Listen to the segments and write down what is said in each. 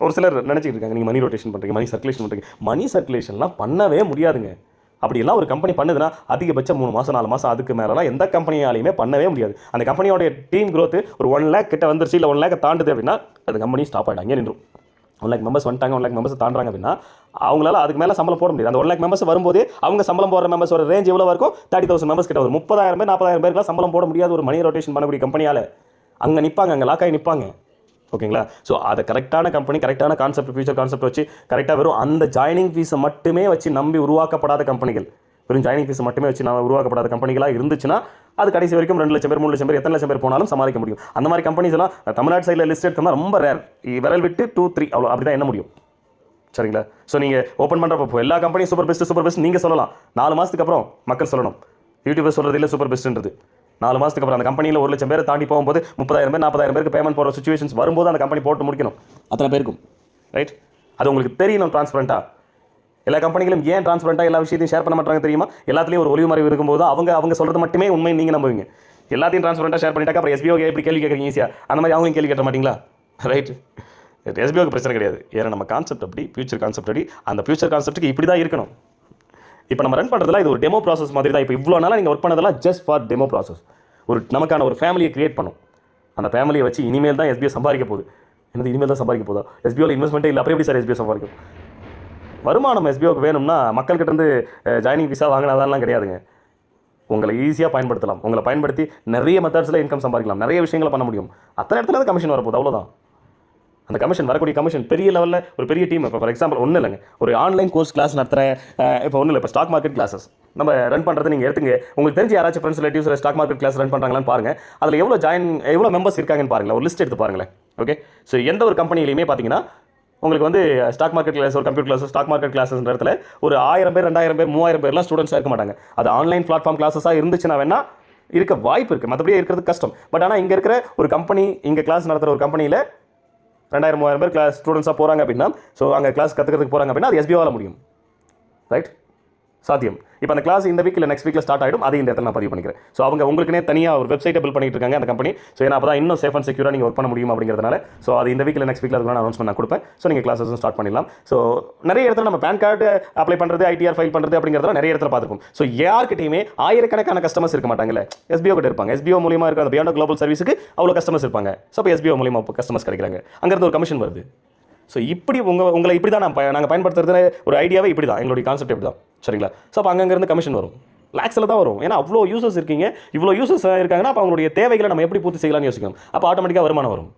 ஒரு சிலர் நினச்சிட்டு இருக்காங்க நீங்கள் மணி ரொட்டேஷன் பண்ணுறீங்க, மணி சர்க்குலேஷன் பண்ணுறீங்க. மணி சர்க்குலேஷன்லாம் பண்ணவே முடியாதுங்க. அப்படிலாம் ஒரு கம்பெனி பண்ணுதுன்னா அதிகபட்சம் 3 மாதம் 4 மாதம் அதுக்கு மேலாம் எந்த கம்பெனியாலையுமே பண்ணவே முடியாது. அந்த கம்பெனியோடைய டீம் growth ஒரு 1 lakh கிட்ட வந்துருச்சு, இல்லை 1 lakh தாண்டுது அப்படின்னா அந்த கம்பெனி ஸ்டாப் ஆகிடும், அங்கே நின்றும். 1 lakh மெம்பர்ஸ் வந்துட்டாங்க, 1 lakh மெம்பர்ஸ் தாண்டுறாங்க அப்படின்னா அவங்களால அதுக்கு மேலே சம்பளம் போட முடியாது. அந்த 1 lakh மெம்பர்ஸ் வரும்போது அவங்க சம்பளம் போடுற மெம்பர்ஸோட ரேஞ்ச் எவ்வளோ இருக்கும்? 30,000 மெம்பர்ஸ் கிட்ட வரும். 30,000 பேர் 40,000 பேருக்குலாம் சம்பளம் போட முடியாது ஒரு மணி ரொட்டேஷன் பண்ணக்கூடிய கம்பெனியால். அங்கே நிற்பாங்க, அங்கே லாக் ஆகி நிற்பாங்க. ஓகேங்களா? ஸோ அதை கரெக்டான கம்பெனி, கரெக்டான கான்செப்ட், ஃபியூச்சர் கான்செப்ட் வச்சு கரெக்டாக வெறும் அந்த ஜாயினிங் ஃபீஸை மட்டுமே வச்சு நம்பி உருவாக்கப்படாத கம்பெனிகள், வெறும் ஜாயினிங் ஃபீஸ் மட்டுமே வச்சு நான் உருவாக்கப்படாத கம்பெனிகளாக இருந்துச்சுன்னா அது கடைசி வரைக்கும் 2 லட்சம் பேர் 3 லட்சம் பேர் எத்தனை லட்சம் பேர் போனாலும் சமாளிக்க முடியும். அந்த மாதிரி கம்பெனிஸ் எல்லாம் தமிழ்நாடு சைடில் லிஸ்ட் எடுத்தோம்னா ரொம்ப ரேர். விரல் விட்டு 2, 3 அவ்வளோ அப்படி தான் என்ன முடியும். சரிங்களா? ஸோ நீங்கள் ஓப்பன் பண்ணுறப்போ எல்லா கம்பெனியும் சூப்பர் பெஸ்ட் நீங்கள் சொல்லலாம். 4 மாதத்துக்கு அப்புறம் மக்கள் சொல்லணும். யூடியூபர் சொல்கிறது இல்லை சூப்பர் பெஸ்ட்டுன்றது. 4 மாதத்துக்கு அப்புறம் அந்த கம்பெனியில் 1 லட்சம் பேர் தாண்டி போகும்போது 30,000 பேர் 40,000 பேருக்கு பேமெண்ட் போகிற சுச்சுவேஷன்ஸ் வரும்போது அந்த கம்பெனி போட்டு முடிக்கணும் அத்தனை பேருக்கும். ரைட்? அது உங்களுக்கு தெரியணும் ட்ரான்ஸ்பரண்ட்டாக. எல்லா கம்பெனிகளும் ஏன் ட்ரான்ஸ்பரண்ட்டாக எல்லா விஷயத்தையும் ஷேர் பண்ண மாட்டாங்க தெரியுமா? எல்லாத்துலேயும் ஒரு ஒளிவு மறைவு இருக்கும்போது அவங்க சொல்கிறது மட்டுமே உண்மை நீங்கள் நம்புவீங்க. எல்லாத்தையும் ட்ரான்ஸ்பரண்ட்டாக ஷேர் பண்ணிட்டாக்க அப்புறம் எஸ்பிஓக்கு எப்படி கேள்வி கேட்குறீங்க ஈஸியாக? அந்த மாதிரி அவங்க கேள்வி கேட்ட மாட்டீங்களா? ரைட்? எஸ்பிஓக்கு பிரச்சனை கிடையாது. ஏன்னா நம்ம கான்செப்ட் அப்படி, ஃபியூச்சர் கான்செப்ட் அப்படி, அந்த ஃபியூச்சர் கான்செப்ட்டுக்கு இப்படி தான் இருக்கணும். இப்போ நம்ம ரன் பண்ணுறதுலாம் இது ஒரு டெமோ ப்ராசஸ் மாதிரி தான். இப்போ இவ்வளோ நாளாக நீங்கள் ஒர்க் பண்ணதெல்லாம் ஜஸ்ட் ஃபார் டெமோ ப்ராசஸ். ஒரு நமக்கான ஒரு ஃபேமிலியை கிரியேட் பண்ணும். அந்த ஃபேமிலியை வச்சு இனிமேல் தான் எஸ்பிஓ சம்பாதிக்க போகுது. என்னது இனிமேல் தான் சம்பாதிக்க போதா? எஸ்பிஓவில் இன்வெஸ்ட்மெண்ட்டே இல்லை, அப்படி எப்படி சார் எஸ்பிஓ சம்பாதிக்கும்? வருமானம் எஸ்பிஓக்கு வேணும்னா மக்கள்கிட்டருந்து ஜாயினிங் ஃபீஸாக வாங்கினாதான் கிடையாதுங்க. உங்களை ஈஸியாக பயன்படுத்தலாம். உங்களை பயன்படுத்தி நிறைய மெத்தட்ஸில் இன்கம் சம்பாதிக்கலாம், நிறைய விஷயங்களை பண்ண முடியும். அத்தனை இடத்துல தான் கமிஷன் வரப்போகுது, அவ்வளோதான். அந்த கமிஷன் வரக்கூடிய கமிஷன் பெரிய லெவலில் ஒரு பெரிய டீம். இப்போ ஃபார் எக்ஸாம்பிள் ஒன்றும் இல்லைங்க, ஒரு ஆன்லைன் கோர்ஸ் கிளாஸ் நடத்துகிறேன். இப்போ ஒன்றும் இல்லை, இப்போ ஸ்டாக் மார்க்கெட் கிளாஸஸ் நம்ம ரன் பண்ணுறது நீங்கள் எடுத்துங்க. உங்களுக்கு தெரிஞ்ச யாராச்சும் friends relatives stock market class run பண்ணுறாங்களான்னு பாருங்கள். அதில் எவ்வளோ மெம்பர்ஸ் இருக்காங்கன்னு பாருங்களேன், ஒரு லிஸ்ட் எடுத்து பாருங்களேன். ஓகே? ஸோ எந்த ஒரு கம்பெனிலையுமே பார்த்தீங்கன்னா உங்களுக்கு வந்து ஸ்டாக் மார்க்கெட் கிளாஸ், ஒரு computer class, stock market classes இடத்துல ஒரு 1000 பேர் 2000 பேர் 3000 பேர்லாம் ஸ்டூடெண்ட்ஸாக இருக்க மாட்டாங்க. அது ஆன்லைன் பிளாட்ஃபார்ம் கிளாஸஸாக இருந்துச்சுன்னா வேணால் இருக்க வாய்ப்பு இருக்குது, மற்றபடியே இருக்கிறது கஷ்டம். பட் ஆனால் இங்கே இருக்கிற ஒரு கம்பெனி, இங்கே கிளாஸ் நடத்துகிற ஒரு கம்பெனியில் 2000-3000 பேர் கிளாஸ் ஸ்டூடெண்ட்ஸாக போகிறாங்க அப்படின்னா, ஸோ அங்கே கிளாஸ் கற்றுக்கிறதுக்கு போகிறாங்க அப்படின்னா அது எஸ்பிஓவால் முடியும். ரைட்? சாத்தியம். இப்போ அந்த கிளாஸ் இந்த வீக் இல்லை நெக்ஸ்ட் வீக்கில் ஸ்டார்ட் ஆகிடும். அதை இந்த இடத்துல நான் பதிவு பண்ணிக்கிறேன். ஸோ அவங்க உங்களுக்குனே தனியாக ஒரு வெப்சைட்டை பில்ட் பண்ணிட்டு இருக்காங்க அந்த கம்பெனி. ஸோ ஏன்னா அப்போ தான் இன்னும் சேஃப் அண்ட் செக்யூராக நீங்கள் ஒர்க் பண்ண முடியும் அப்படிங்கிறதுனால ஸோ அது இந்த வீக்கில் நெக்ஸ்ட் வீக்கில் அதுக்கு நான் அனௌன்ஸ்மெண்ட் நான் கொடுப்பேன். ஸோ நீங்கள் கிளாஸஸும் ஸ்டார்ட் பண்ணிடலாம். ஸோ நிறைய இடத்துல நம்ம பேன் கார்டு அப்ளை பண்ணுறது, ஐடிஆர் ஃபைல் பண்ணுறது அப்படிங்கிறதெல்லாம் நிறைய இடத்துல பார்த்துருப்போம். ஸோ யார்கிட்டையுமே ஆயிரக்கணக்கான கஸ்டமர்ஸ் இருக்க மாட்டாங்கல்ல, எஸ்பிஓ கிட்ட இருப்பாங்க. எஸ்பிஓ மூலியமாக இருக்க அந்த பியாண்ட் குளோபல் சர்வீஸுக்கு அவ்வளோ கஸ்டமர்ஸ் இருப்பாங்க. ஸோ இப்போ எஸ்பிஓ மூலியமாக கஸ்டமர்ஸ் கிடைக்கிறாங்க, அங்கேருந்து ஒரு கமிஷன் வருது. ஸோ இப்படி உங்களை இப்படி தான் நாங்கள் பயன்படுத்துறது ஒரு ஐடியாவே இப்படி தான், எங்களுடைய கான்செப்ட் இப்படி தான். சரிங்களா? ஸோ அப்போ அங்கேருந்து கமிஷன் வரும், லேக்ஸில் தான் வரும். ஏன்னா அவ்வளோ யூசர்ஸ் இருக்கீங்க, இவ்வளோ யூசர்ஸ் இருக்காங்கன்னா அப்போ அவங்களுடைய தேவைகளை நம்ம எப்படி பூர்த்தி செய்யலாம்னு யோசிக்கணும். அப்போ ஆட்டோமேட்டிக்காக வருமானம் வரும்.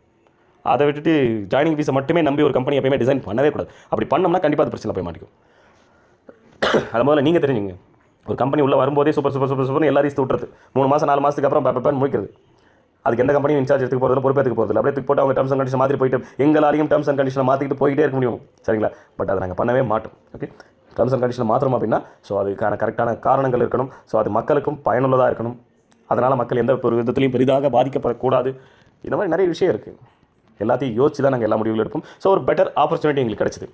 அதை விட்டுட்டு ஜாயினிங் ஃபீஸை மட்டுமே நம்பி ஒரு கம்பெனி எப்பயுமே டிசைன் பண்ணவே கூடாது. அப்படி பண்ணோம்னா கண்டிப்பாக அது பிரச்சனை போய் மாட்டிக்கும். அது முதல்ல நீங்கள் தெரிஞ்சுங்க. ஒரு கம்பெனி உள்ளே வரும்போதே சூப்பர் எல்லாரையும் விட்டுறது, 3 மாதம் 4 மாதத்துக்கு அப்புறம் பேப்பர் முடிக்கிறது. அதுக்கு எந்த கம்பெனியும் இன்சார்ஜ் எடுத்துக்கு போகிறதில்ல, பொறுப்பேற்றுக்கு போகிறதில்ல. அப்படியே தூக்கி போட்டு அவங்க டர்ம்ஸ் அண்ட் கண்டிஷன் மாதிரி போயிட்டு எங்களாலையும் டர்ம்ஸ் அண்ட் கண்டிஷனை மாற்றிக்கிட்டு போயிட்டே இருக்க முடியும். சரிங்களா? பட் அதை நாங்கள் பண்ணவே மாட்டோம். ஓகே? டர்ம்ஸ் அண்ட் கண்டிஷனை மாற்றணும் அப்படின்னா ஸோ அதுக்கான கரெக்டான காரணங்கள் இருக்கணும். ஸோ அது மக்களுக்கும் பயனுள்ளதாக இருக்கணும். அதனால் மக்கள் எந்த ஒரு விதத்துலையும் பெரிதாக பாதிக்கப்படக்கூடாது. இந்த மாதிரி நிறைய விஷயம் இருக்குது. எல்லாத்தையும் யோசிச்சு தான் நாங்கள் எல்லா முடிவுகளும் எடுப்போம். ஸோ ஒரு பெட்டர் ஆப்பர்ச்சுனிட்டி எங்களுக்கு கிடச்சிது,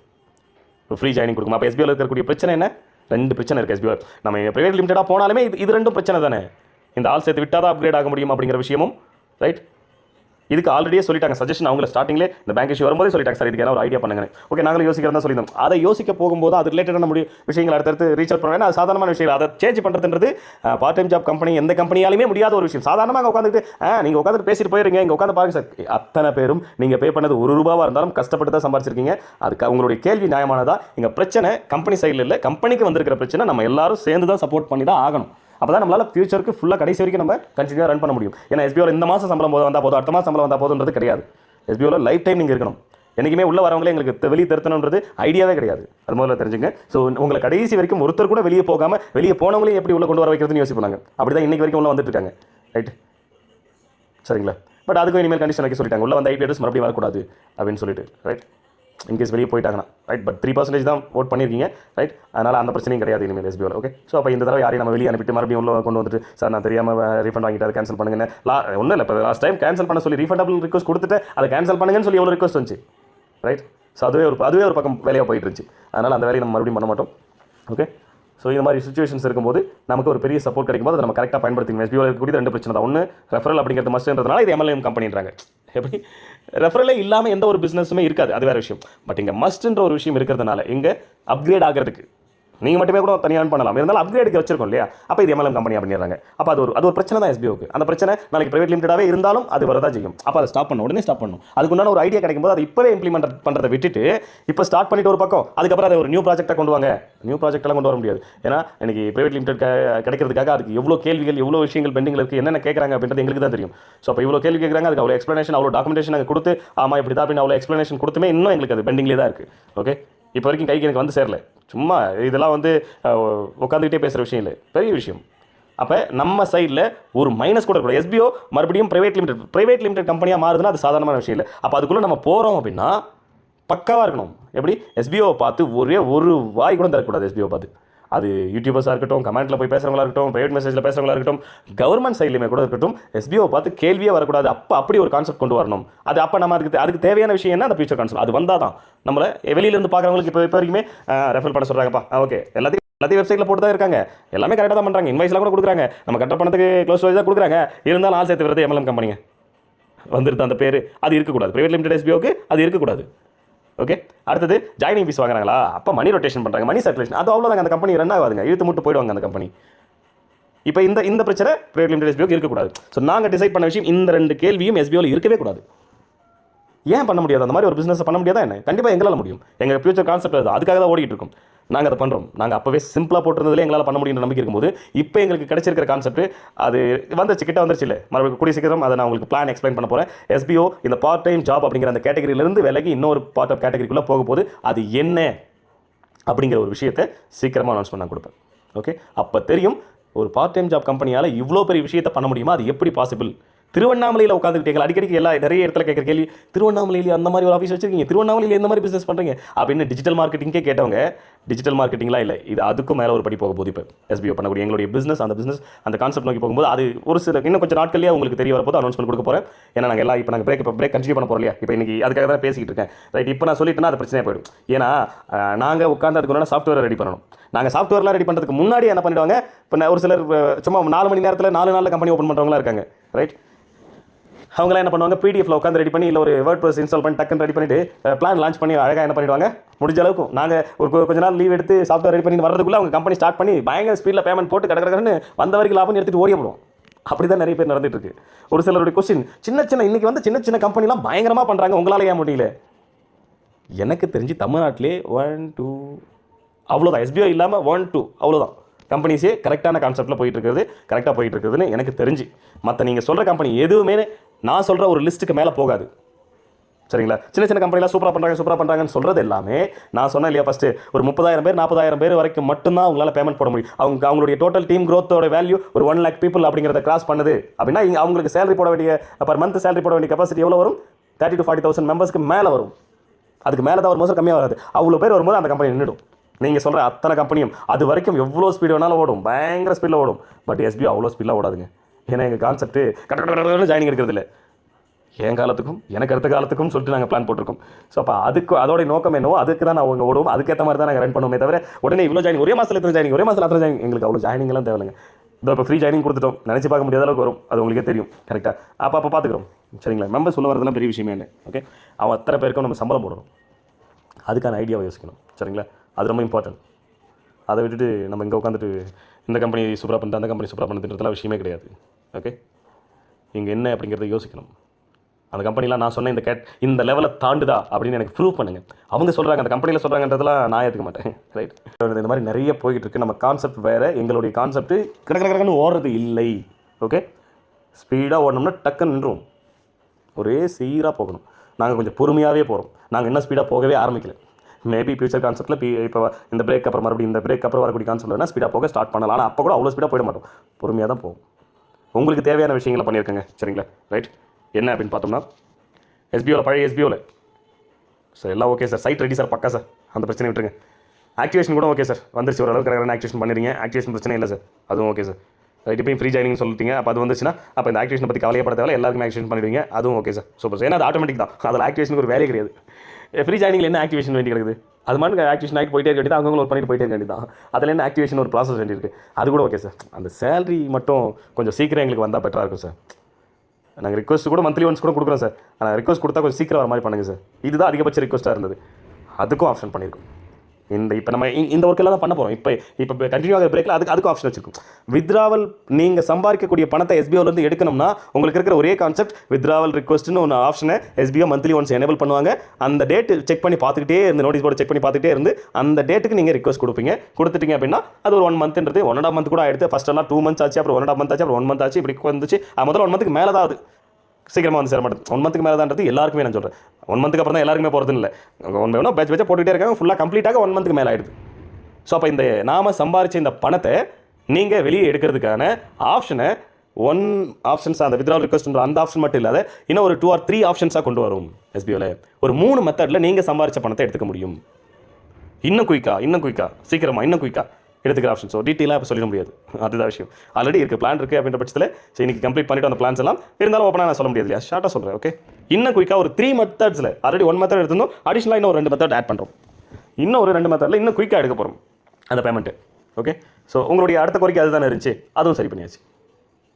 ஒரு ஃப்ரீ ஜாயினிங் கொடுக்கும். அப்போ எஸ்பிஓவில் இருக்கக்கூடிய பிரச்சனை என்ன? 2 பிரச்சனை இருக்குது. எஸ்பிஓ நம்ம ப்ரைவேட் லிமிட்டடாக போனாலுமே இது 2 பிரச்சனை தானே. இந்த ஆள் சேர்த்து விட்டால் தான் அப்கிரேட் ஆக முடியும் அப்படிங்கிற விஷயமும். ரைட்? இதுக்கு ஆல்ரெடியே சொல்லிட்டாங்க, சஜஷன் அவங்கள ஸ்டார்டிங்லேயே இந்த பேங்க் இஷ்யூ வரும்போதே சொல்லிட்டாங்க, சார் இதுக்கு ஒரு ஐடியா பண்ணுங்க. ஓகே, நாங்களும் யோசிக்கிறதா சொல்லியிருந்தோம். அதை யோசிக்க போகும்போது அது ரிலேட்டடான விஷயங்கள் அடுத்தடுத்து ரீச் அவுட் பண்ணுவேன். அது சாதாரணமான விஷயம். அதை சேஞ்ச் பண்ணுறதுன்றது பார்ட் டைம் ஜாப் கம்பெனி எந்த கம்பெனியாலுமே முடியாத ஒரு விஷயம். சாதாரணமாக உட்காந்துட்டு நீங்கள் உட்காந்து பேசிட்டு போயிருங்க, இங்கே உட்காந்து பாருங்க சார். அத்தனை பேரும் நீங்கள் பே பண்ணது ₹1 இருந்தாலும் கஷ்டப்பட்டு தான் சம்பாதிச்சிருக்கீங்க. அதுக்கு உங்களுடைய கேள்வி நியாயமானதா? இங்கே பிரச்சனை கம்பெனி சைடில் இல்லை, கம்பெனிக்கு வந்திருக்கிற பிரச்சனை நம்ம எல்லாரும் சேர்ந்து தான் சப்போர்ட் பண்ணி தான் ஆகணும். அப்போ தான் நம்மளால் ஃபியூச்சருக்கு ஃபுல்லாக கடைசி வரைக்கும் நம்ம கண்டினியூவாக ரன் பண்ண முடியும். ஏன்னா எஸ்பிஓவில் இந்த மாதம் சம்பளம் வந்தால் போதும், அடுத்த மாதம் சம்பளம் வந்தால் போதுன்றது கிடையாது. எஸ்பிஓவில் லைஃப் டைம் நீங்கள் இருக்கணும். என்றைக்குமே உள்ள வரவங்களே எங்களுக்கு வெளியே தருத்தணுன்றது ஐடியாவே கிடையாது. அது முதல்ல தெரிஞ்சுங்க. ஸோ உங்களை கடைசி வரைக்கும் ஒருத்தர் கூட வெளியே போகாமல் வெளியே போனவங்களையும் எப்படி உள்ள கொண்டு வர வைக்கிறதுன்னு யோசிப்பாங்க. அப்படி தான் இன்றைக்கி வரைக்கும் உள்ள வந்துட்டு இருக்காங்க. ரைட்? சரிங்களா? பட் அதுக்கும் இனிமேல் கண்டிஷன் வைக்க சொல்லிட்டாங்க, உள்ள வந்து ஐபி அட்ரஸ் மறுபடியும் வரக்கூடாது அப்படின்னு சொல்லிட்டு. ரைட்? இன்கேஸ் வெளியே போயிட்டாங்கன்னா. ரைட்? பட் 3% தான் ஓட் பண்ணியிருக்கீங்க. ரைட்? அதனால் அந்த பிரச்சனையும் கிடையாது இனிமேல் எஸ்பிஓவில். ஓகே? ஸோ அப்போ இந்த தடவை யாரையும் நம்ம வெளியே அனுப்பிட்டு மறுபடியும் உள்ள கொண்டு வந்துட்டு சார் நான் தெரியாமல் ரீஃபண்ட் வாங்கிட்டு அதை கேன்சல் பண்ணுங்க. ஒன்றும் இல்லை, இப்போ லாஸ்ட் டைம் கேன்சல் பண்ண சொல்லி ரீஃபண்டபிள் ரிக்வஸ்ட் கொடுத்துட்டு அதை கேன்சல் பண்ணுங்கன்னு சொல்லி எவ்வளோ ரிக்வஸ்ட் வந்துச்சு. ரைட்? ஸோ அதுவே ஒரு பக்கம் வேலையாக போயிட்டு இருந்துச்சு. அதனால் அந்த வேலையை நம்ம மறுபடியும் பண்ண மாட்டோம். ஓகே? ஸோ இந்த மாதிரி சுச்சுவேஷன்ஸ் இருக்கும்போது நமக்கு ஒரு பெரிய சப்போர்ட் கிடைக்கும்போது அதை நம்ம கரெக்டாக பயன்படுத்திக்கணும். எஸ்பிஓவில் இருக்கக்கூடிய 2 பிரச்சனை தான். ஒன்று ரெஃபரல் அப்படிங்கிறது மஸ்ட்ன்றதுனால இது MLM கம்பெனின்றாங்க. எப்படி ரெஃபரலே இல்லாமல் எந்த ஒரு பிஸ்னஸுமே இருக்காது, அது வேறு விஷயம். பட் இங்கே மஸ்ட்ன்ற ஒரு விஷயம் இருக்கிறதுனால இங்கே அப்கிரேட் ஆகிறதுக்கு நீங்கள் மட்டுமே கூட தனியாக பண்ணலாம், இருந்தாலும் அப்கிரேடுக்கு வச்சிருக்கோம் இல்லையா. அப்போ இது எம்எல்எம் கம்பெனி பண்ணிடுறாங்க. அப்போ அது ஒரு பிரச்சனை தான் எஸ்பிஓக்கு. அந்த பிரச்சனை நாளைக்கு பிரைவேட் லிமிட்டடாகவே இருந்தாலும் அது வரதான் செய்யும். அப்போ அதை ஸ்டாப் பண்ணணும், உடனே ஸ்டாப் பண்ணணும். அதுக்குண்டான ஒரு ஐடியா கிடைக்கும் போது அதை இப்போவே இம்ப்ளிமெண்ட் பண்ணுறதை விட்டுட்டு இப்போ ஸ்டார்ட் பண்ணிட்டு ஒரு பக்கம் அதுக்கப்புறம் அதை ஒரு நியூ ப்ராஜெக்டாக கொண்டு வாங்க. நியூ ப்ராஜெக்டெல்லாம் கொண்டு வர முடியாது. ஏன்னா இன்னைக்கு பிரைவேட் லிமிடெட் கிடைக்கிறதுக்காக அதுக்கு எவ்வளோ கேள்விகள் எவ்வளோ விஷயங்கள் பெண்டிங்கில் இருக்குது, என்னென்ன கேட்குறாங்க அப்படின்றது எங்களுக்கு தான் தெரியும். ஸோ அப்போ இவ்வளோ கேள்வி கேட்குறாங்க, அதுக்கு அவ்வளோ எக்ஸ்ப்ளனேஷன் அவ்வளோ டாக்குமெண்டேஷன் நாங்கள் கொடுத்து ஆமாம் இப்படி தான் அப்படின்னு அவ்வளோ எக்ஸ்ப்ளனேஷன் கொடுத்துமே இன்னும் எங்களுக்கு அது பெண்டிங்லேயே தான் இருக்குது. ஓகே, இப்போ வரைக்கும் கைக்கு எனக்கு வந்து சேரல. சும்மா இதெல்லாம் வந்து உட்காந்துக்கிட்டே பேசுகிற விஷயம் இல்லை, பெரிய விஷயம். அப்போ நம்ம சைடில் ஒரு மைனஸ் கூட இருக்கக்கூடாது. எஸ்பிஓ மறுபடியும் ப்ரைவேட் லிமிடெட் கம்பெனியாக மாறுதுன்னா அது சாதாரணமான விஷயம் இல்லை. அப்போ அதுக்குள்ளே நம்ம போகிறோம் அப்படின்னா பக்காவாக இருக்கணும். எப்படி எஸ்பிஓவை பார்த்து ஒரே ஒரு வாய் கூட தரக்கூடாது. எஸ்பிஓ பார்த்து அது யூடியூபர்ஸாக இருக்கட்டும், கமெண்ட்டில் போய் பேசுகிறவங்களா இருக்கட்டும், ப்ரைவேட் மெசேஜில் பேசுகிறவங்களா இருக்கட்டும், கவர்மெண்ட் சைட்லையுமே கூட இருக்கட்டும், எஸ்பிஓ பார்த்து கேள்வியே வரக்கூடாது. அப்படி ஒரு கான்செப்ட் கொண்டு வரணும். அது அப்போ நம்ம அதுக்கு தேவையான விஷயம் என்ன, அந்த ஃபியூச்சர் கான்செப்ட் அது வந்தால் தான் நம்மளை வெளியிலேருந்து பார்க்குறவங்களுக்கு இப்போ வரைக்குமே ரெஃபர் பண்ண சொல்கிறாங்கப்பா. ஓகே, எல்லாத்தையும் வெப்சைட்டில் போட்டு தான் இருக்காங்க, எல்லாமே கரெக்டாக தான் பண்ணுறாங்க, இன்வாய்ஸ்லாம் கூட கொடுக்குறாங்க, நம்ம கட்ட பணத்துக்கு க்ளோஸ் வைஸ் தான் கொடுக்குறாங்க. இருந்தாலும் ஆள் சேர்த்து வரது எம்எல்எம் கம்பெனிங்க வந்துருது. அந்த பேர் அது இருக்கக்கூடாது. ப்ரைவேட் லிமிடெட் எஸ்பிஓக்கு அது இருக்கக்கூடாது. ஓகே, அடுத்தது ஜாயினிங் ஃபீஸ் வாங்குறாங்களா, அப்போ மணி ரொட்டேஷன் பண்ணுறாங்க, மணி சர்க்குலேஷன், அது அவ்வளோதாங்க. அந்த கம்பெனி ரன் ஆகாதுங்க, இழுத்து முட்டு போயிடுவாங்க அந்த கம்பெனி. இப்போ இந்த பிரச்சனை ப்ரைவேட் லிமிடெட் எஸ்பிஓக்கு இருக்கக்கூடாது. ஸோ நாங்கள் டிசைட் பண்ண விஷயம் இந்த 2 கேள்வியும் எஸ்பிஓவில் இருக்கவே கூடாது. ஏன் பண்ண முடியாது? அந்த மாதிரி ஒரு பிஸ்னஸ் பண்ண முடியாதா என்ன? கண்டிப்பாக எங்களால் முடியும். எங்கள் ஃபியூச்சர் கான்செப்ட் அது, அதுக்காக தான் ஓடிட்டு இருக்கோம். நாங்கள் அதை பண்ணுறோம். நாங்கள் அப்போவே சிம்பிளாக போட்டிருந்ததுலேயே எங்களால் பண்ண முடியுன்ற நம்பிக்கை இருக்கும்போது இப்போ எங்களுக்கு கிடைச்சிருக்கிற கான்செப்ட் அது வந்துச்சு, கிட்ட வந்துருச்சு இல்லை, மறுபடியும் கூடிய சீக்கிரம் அதை நான் உங்களுக்கு பிளான் எக்ஸ்பிளைன் பண்ண போகிறேன். எஸ்பிஓ இந்த பார்ட் டைம் ஜாப் அப்படிங்கிற அந்த கேட்டகரியிலேருந்து விலகி இன்னொரு பார்ட் ஆஃப் கேட்டகரிக்குள்ளே போக போது அது என்ன அப்படிங்கிற ஒரு விஷயத்தை சீக்கிரமாக அனௌன்ஸ்மெண்ட் நான் கொடுப்பேன். ஓகே, அப்போ தெரியும் ஒரு பார்ட் டைம் ஜாப் கம்பெனியால் இவ்வளோ பெரிய விஷயத்தை பண்ண முடியுமா, அது எப்படி பாசிபிள். திருவண்ணாமலையில் உட்காந்துக்கிட்டீங்க அடிக்கடிக்கு நிறைய இடத்துல கேட்குற கேள்வி, திருவண்ணாமலையில் அந்த மாதிரி ஒரு ஆஃபீஸ் வச்சிருக்கீங்க, திருவண்ணாமலையில் எந்த மாதிரி பிஸ்னஸ் பண்ணுறீங்க அப்படின்னு டிஜிட்டல் மார்க்கெட்டிங்கே கேட்டவங்க. டிஜிட்டல் மார்க்கெட்டிங்லாம் இல்லை, இது அதுக்கும் மேலே ஒரு படி போக போது. இப்போ எஸ்பிஓ பண்ணக்கூடிய எங்களுடைய பிஸ்னஸ் அந்த கான்செப்ட் நோக்கி போகும்போது அது ஒரு சில இன்னும் கொஞ்சம் நாட்கள்லேயே உங்களுக்கு தெரிய வரப்போது அனௌன்ஸ்மெண்ட் கொடுக்க போகிறேன். ஏன்னா நாங்கள் எல்லாம் இப்போ நாங்கள் பிரேக் கண்டினியூ பண்ண போகிறோம் இல்லையா. இப்போ இன்றைக்கி அதுக்காக தான் பேசிக்கிட்டு இருக்கேன். ரைட், இப்போ நான் சொல்லிட்டேன்னா அது பிரச்சனையாக போயிடும். ஏன்னா நாங்கள் உட்காந்து அதுக்கு சாஃப்ட்வேர் ரெடி பண்ணணும். நாங்கள் சாஃப்ட்வேர்லாம் ரெடி பண்ணுறதுக்கு முன்னாடி என்ன பண்ணிவிடுவாங்க, இப்போ ஒரு சிலர் சும்மா 4 மணி நேரத்தில் 4 நாளில் கம்பெனி ஓப்பன் பண்ணுறவங்களா இருக்காங்க. ரைட், அவங்களாம் என்ன பண்ணுவாங்க, பிடிஎஃப்ல உட்காந்து ரெடி பண்ணி இல்லை ஒரு வேர்ட்ப்ரெஸ் இன்ஸ்டால் பண்ணி டக்குன்னு ரெடி பண்ணிட்டு பிளான் லான்ச் பண்ணி அழகாக என்ன பண்ணிடுவாங்க, முடிஞ்ச அளவுக்கு நாங்கள் கொஞ்ச நாள் லீவ் எடுத்து சாஃப்ட்வேர் ரெடி பண்ணி வரதுக்குள்ளே அவங்க கம்பெனி ஸ்டார்ட் பண்ணி பயங்கர ஸ்பீடில் பேமெண்ட் போட்டு கடற்கடன்னு வந்த வரைக்கும் லாபம் எடுத்துகிட்டு ஓடிவிடும். அப்படி தான் நிறைய பேர் நடந்துட்டு இருக்கு. ஒரு சிலருடைய கொஸ்டின், இன்னைக்கு வந்து சின்ன கம்பெனிலாம் பயங்கரமாக பண்ணுறாங்க, உங்களால் ஏன் முடியல? எனக்கு தெரிஞ்சு தமிழ்நாட்டிலே 1 2 அவ்வளோதான், எஸ்பிஓ இல்லாமல் 1 2 அவ்வளோதான் கம்பெனிஸே கரெக்டான கான்செப்ட்டில் கரெக்டாக போயிட்டு இருக்குதுன்னு எனக்கு தெரிஞ்சு. மற்ற நீங்கள் சொல்கிற கம்பெனி எதுவுமே நான் சொல்கிற ஒரு லிஸ்ட்டுக்கு மேலே போகாது. சரிங்களா? சின்ன கம்பெனிலாம் சூப்பராக பண்ணுறாங்கன்னு சொல்கிறது எல்லாமே நான் சொன்னேன் இல்லையா, ஃபஸ்ட்டு ஒரு 30,000 பேர் 40,000 பேர் வரைக்கும் மட்டும்தான் அவங்களால பேமெண்ட் போட முடியும். அவங்களுடைய டோட்டல் டீம் க்ரோத்தோட வேல்யூ ஒரு 1 lakh people அப்படிங்கிறத கிராஸ் பண்ணுது அப்படின்னா அவங்களுக்கு சேலரி போட வேண்டிய பர் மந்த் சேலரி போட வேண்டிய கெப்பாசிட்டி எவ்வளோ வரும்? 30,000 to 40,000 மெம்பர்ஸ்க்கு மேலே வரும். அதுக்கு மேலே தான் ஒரு மாதம் கம்மியாக வராது. அவ்வளோ பேர் வரும்போது அந்த கம்பெனி நின்றுடும். நீங்கள் சொல்கிற அத்தனை கம்பெனியும் அது வரைக்கும் எவ்வளோ ஸ்பீடு வேணாலும் ஓடும், பயங்கர ஸ்பீடில் ஓடும். பட் எஸ்பிஓ அவ்வளோ ஸ்பீடில் ஓடாதுங்க. ஏன்னா எங்கள் கான்செப்ட் கரெக்டாக ஜாயினிங் இருக்கிறது இல்லை, என் காலத்துக்கும் எனக்கு அடுத்த காலத்துக்கும் சொல்லிட்டு நாங்கள் பிளான் போட்டிருக்கோம். ஸோ அப்போ அதோடைய நோக்கம் என்னவோ அதுக்கு தான் அவங்க ஓடுவோம், அதுக்கேற்ற மாதிரி தான் நாங்கள் ரன் பண்ணுவோமே தவிர உடனே இவ்வளோ ஜாயினிங் ஒரே மாதத்தில் எத்தனை ஜாயினிங் எங்களுக்கு அவ்வளோ ஜாயினிங்லாம் தேவையில்லைங்க. இப்போ ஃப்ரீ ஜாயினிங் கொடுத்துட்டோம், நினச்சி பார்க்க முடியாத அளவுக்கு வரும், அது உங்களுக்கே தெரியும். கரெக்டாக அப்போ பார்த்துக்கிறோம். சரிங்களா? மெம்பர்ஸ் சொல்ல வரதெல்லாம் பெரிய விஷயமே இல்லை. ஓகே, அவன் அத்தனை பேருக்கும் நம்ம சம்பளம் போடணும், அதுக்கான ஐடியாவை யோசிக்கணும். சரிங்களா? அது ரொம்ப இம்பார்ட்டன்ட். அதை விட்டுட்டு நம்ம இங்கே உட்காந்துட்டு இந்த கம்பெனி சூப்பராக பண்ணிட்டு அந்த கம்பெனி சூப்பராக பண்ணுறதுலாம் விஷயமே கிடையாது. ஓகே, இங்கே என்ன அப்படிங்கிறத யோசிக்கணும். அந்த கம்பெனிலாம் நான் சொன்ன இந்த லெவலில் தாண்டுதா அப்படின்னு எனக்கு ப்ரூவ் பண்ணுங்கள். அவங்க சொல்கிறாங்க, அந்த கம்பெனியில் சொல்கிறாங்கன்றதெல்லாம் நான் ஏற்றுக்க மாட்டேன். ரைட், இந்த மாதிரி நிறைய போய்கிட்டு இருக்குது. நம்ம கான்செப்ட் வேறு, எங்களுடைய கான்செப்ட் கடற்கடன்னு ஓடுறது இல்லை. ஓகே, ஸ்பீடாக ஓடணும்னா டக்குன்னு நின்றுவோம், ஒரே சீராக போகணும். நாங்கள் கொஞ்சம் பொறுமையாகவே போகிறோம், நாங்கள் இன்னும் ஸ்பீடாக போகவே ஆரம்பிக்கல. மேபி ஃபியூச்சர் கான்செப்ட்டில் இப்போ இந்த பிரேக் அப்புறம் மறுபடியும் இந்த பிரேக் அப்புறம் வரக்கூடிய கான்செப்ட் வேணால் ஸ்பீடாக போக ஸ்டார்ட் பண்ணலாம். ஆனால் அப்போ கூட அவ்வளோ ஸ்பீடாக போயிட மாட்டோம், பொறுமையாக தான் போகும். உங்களுக்கு தேவையான விஷயங்களை பண்ணியிருக்கேங்க. சரிங்களா? ரைட், என்ன அப்படின்னு பார்த்தோம்னா எஸ்பிஓவில் பழைய எஸ்பிஓவில் சார் எல்லாம் okay sir, side ready sir, பக்கா சார், அந்த பிரச்சனை விட்டுருங்க. ஆக்டிவேஷன் கூட ஓகே சார், வந்துருச்சு ஓரளவுக்கு கரெக்டான ஆக்டிவேஷன் பண்ணிடுங்க, ஆக்டிவேஷன் பிரச்சனை இல்லை சார், அதுவும் ஓகே சார். ரைட், இப்போயும் ஃப்ரீ ஜாயினிங் சொல்லிட்டீங்க, அப்போ அது வந்துச்சுன்னா அப்போ இந்த ஆக்டிவேஷன் பற்றி கவலையப்பட தேவை, எல்லாருக்கும் ஆக்டிவேஷன் பண்ணிடுவீங்க, அதுவும் ஓகே சார், சூப்பர் சார். ஏன்னா அது ஆட்டோமேட்டிக் தான், அதில் ஆக்டிவேஷனுக்கு ஒரு வேலையே கிடையாது. ஃப்ரீ ஜாயினிங்கில் என்ன ஆக்டிவேஷன் வேண்டி இருக்குது? அது மாதிரி ஆக்டிவேஷன் ஆகிட்டு போயிட்டே இருக்க வேண்டியது, அவங்க பண்ணிட்டு போயிட்டே இருக்க வேண்டியது தான். அதில் என்ன ஆக்டிவேஷன் ஒரு ப்ராசஸ் வேண்டியிருக்கு, அது கூட ஓகே சார். அந்த சேலரி மட்டும் கொஞ்சம் சீக்கிரம் எங்களுக்கு வந்தால் பெட்டராக இருக்கும் சார். நாங்கள் ரிக்வஸ்ட் கூட மந்த்லி ஒன்ஸ் கூட கொடுக்குறோம் சார். ஆனால் ரிக்வஸ்ட் கொடுத்தா கொஞ்சம் சீக்கிரம் வர மாதிரி பண்ணுங்கள் சார். இதுதான் அதிகபட்ச ரிக்வஸ்ட்டாக இருந்தது. அதுக்கும் ஆப்ஷன் பண்ணியிருக்கோம். இப்போ நம்ம இந்த ஒர்க்கெல்லாம் தான் பண்ண போகிறோம். இப்போ கண்டினியூ ஆகிற பிரேக்கில் அதுக்கும் ஆப்ஷன் வச்சுருக்கோம். வித்ராவல் நீங்கள் சம்பாதிக்கக்கூடிய பணத்தை எஸ்பிஓலேருந்து எடுக்கணும்னா உங்களுக்கு இருக்கிற ஒரே கான்செப்ட் வித்ராவல் ரிக்வஸ்ட்னு ஒன்று ஆப்ஷனை எஸ்பிஓ மந்த்லி ஒன்ஸ் எனேபிள் பண்ணுவாங்க. அந்த டேட் செக் பண்ணி பார்த்துக்கிட்டே இருந்து நோட்டீஸ் போர்டு செக் பண்ணி பார்த்துக்கிட்டே இருந்து அந்த டேட்டுக்கு நீங்கள் ரிக்வஸ்ட் கொடுத்துட்டீங்க அப்படின்னா அது ஒரு 1 மந்த்ன்றது 1.5 மந்த் கூட ஆகிடுது. ஃபஸ்ட்டெல்லாம் 2 மந்த்ஸ் ஆச்சு, அப்புறம் 1.5 மந்த் ஆச்சு, அப்புறம் 1 மந்த் ஆச்சு, இப்படி வந்துச்சு. முதல்ல 1 மந்த்துக்கு மேலே தான் ஆகுது, சீக்கிரமாக வந்து சேர மாட்டேன். 1 மந்த்துக்கு மேலே தான்றது எல்லாருக்குமே நான் சொல்கிறேன். 1 மந்த்துக்கு அப்புறம் தான் எல்லாருக்குமே போகிறது இல்லை. 1 வேணும் பேட்ச் போட்டுகிட்டே இருக்காங்க, ஃபுல்லாக கம்ப்ளீட்டாக 1 மந்த்துக்கு மேலே ஆகிடுது. ஸோ அப்போ இந்த நாம் சம்பாரித்த இந்த பணத்தை நீங்கள் வெளியே எடுக்கிறதுக்கான ஆப்ஷனை ஆப்ஷன்ஸ் அந்த வித்ட்ராவல் ரிக்வஸ்ட்ன்ற அந்த ஆப்ஷன் மட்டும் இல்லாத இன்னும் ஒரு 2 or 3 ஆப்ஷன்ஸாக கொண்டு வரும் எஸ்பிஓவில். ஒரு 3 மெத்தடில் நீங்கள் சம்பாரித்த பணத்தை எடுத்துக்க முடியும். இன்னும் குயிக்காக சீக்கிரமாக இன்னும் குயிக்காக எடுத்துக்கிற ஆப்ஷன். ஸோ டீட்டெயிலாக இப்போ சொல்லிட முடியாது, அதுதான் விஷயம். ஆல்ரெடி இருக்குது, பிளான் இருக்குது அப்படின்ற பட்சத்தில் சரி இன்றைக்கி கம்ப்ளீட் பண்ணிவிட்டு அந்த பிளான்ஸ் எல்லாம் இருந்தாலும் ஓப்பனாக நான் சொல்ல முடியாது இல்லையா, ஷார்ட்டாக சொல்கிறேன். ஓகே, இன்னும் குயிக்காக ஒரு 3 மெத்தட்ஸில் ஆல்ரெடி 1 மெத்தட் எடுத்திருந்தோம், அடிஷனலாக இன்னும் ஒரு 2 மெத்தட் ஆட் பண்ணுறோம். இன்னும் ஒரு 2 மெத்தடில் இன்னும் குயிக்காக எடுக்க போகிறோம் அந்த பேமெண்ட்டு. ஓகே, ஸோ உங்களுடைய அடுத்த கோரிக்கை அதுதானே இருந்துச்சு, அதுவும் சரி பண்ணியாச்சு.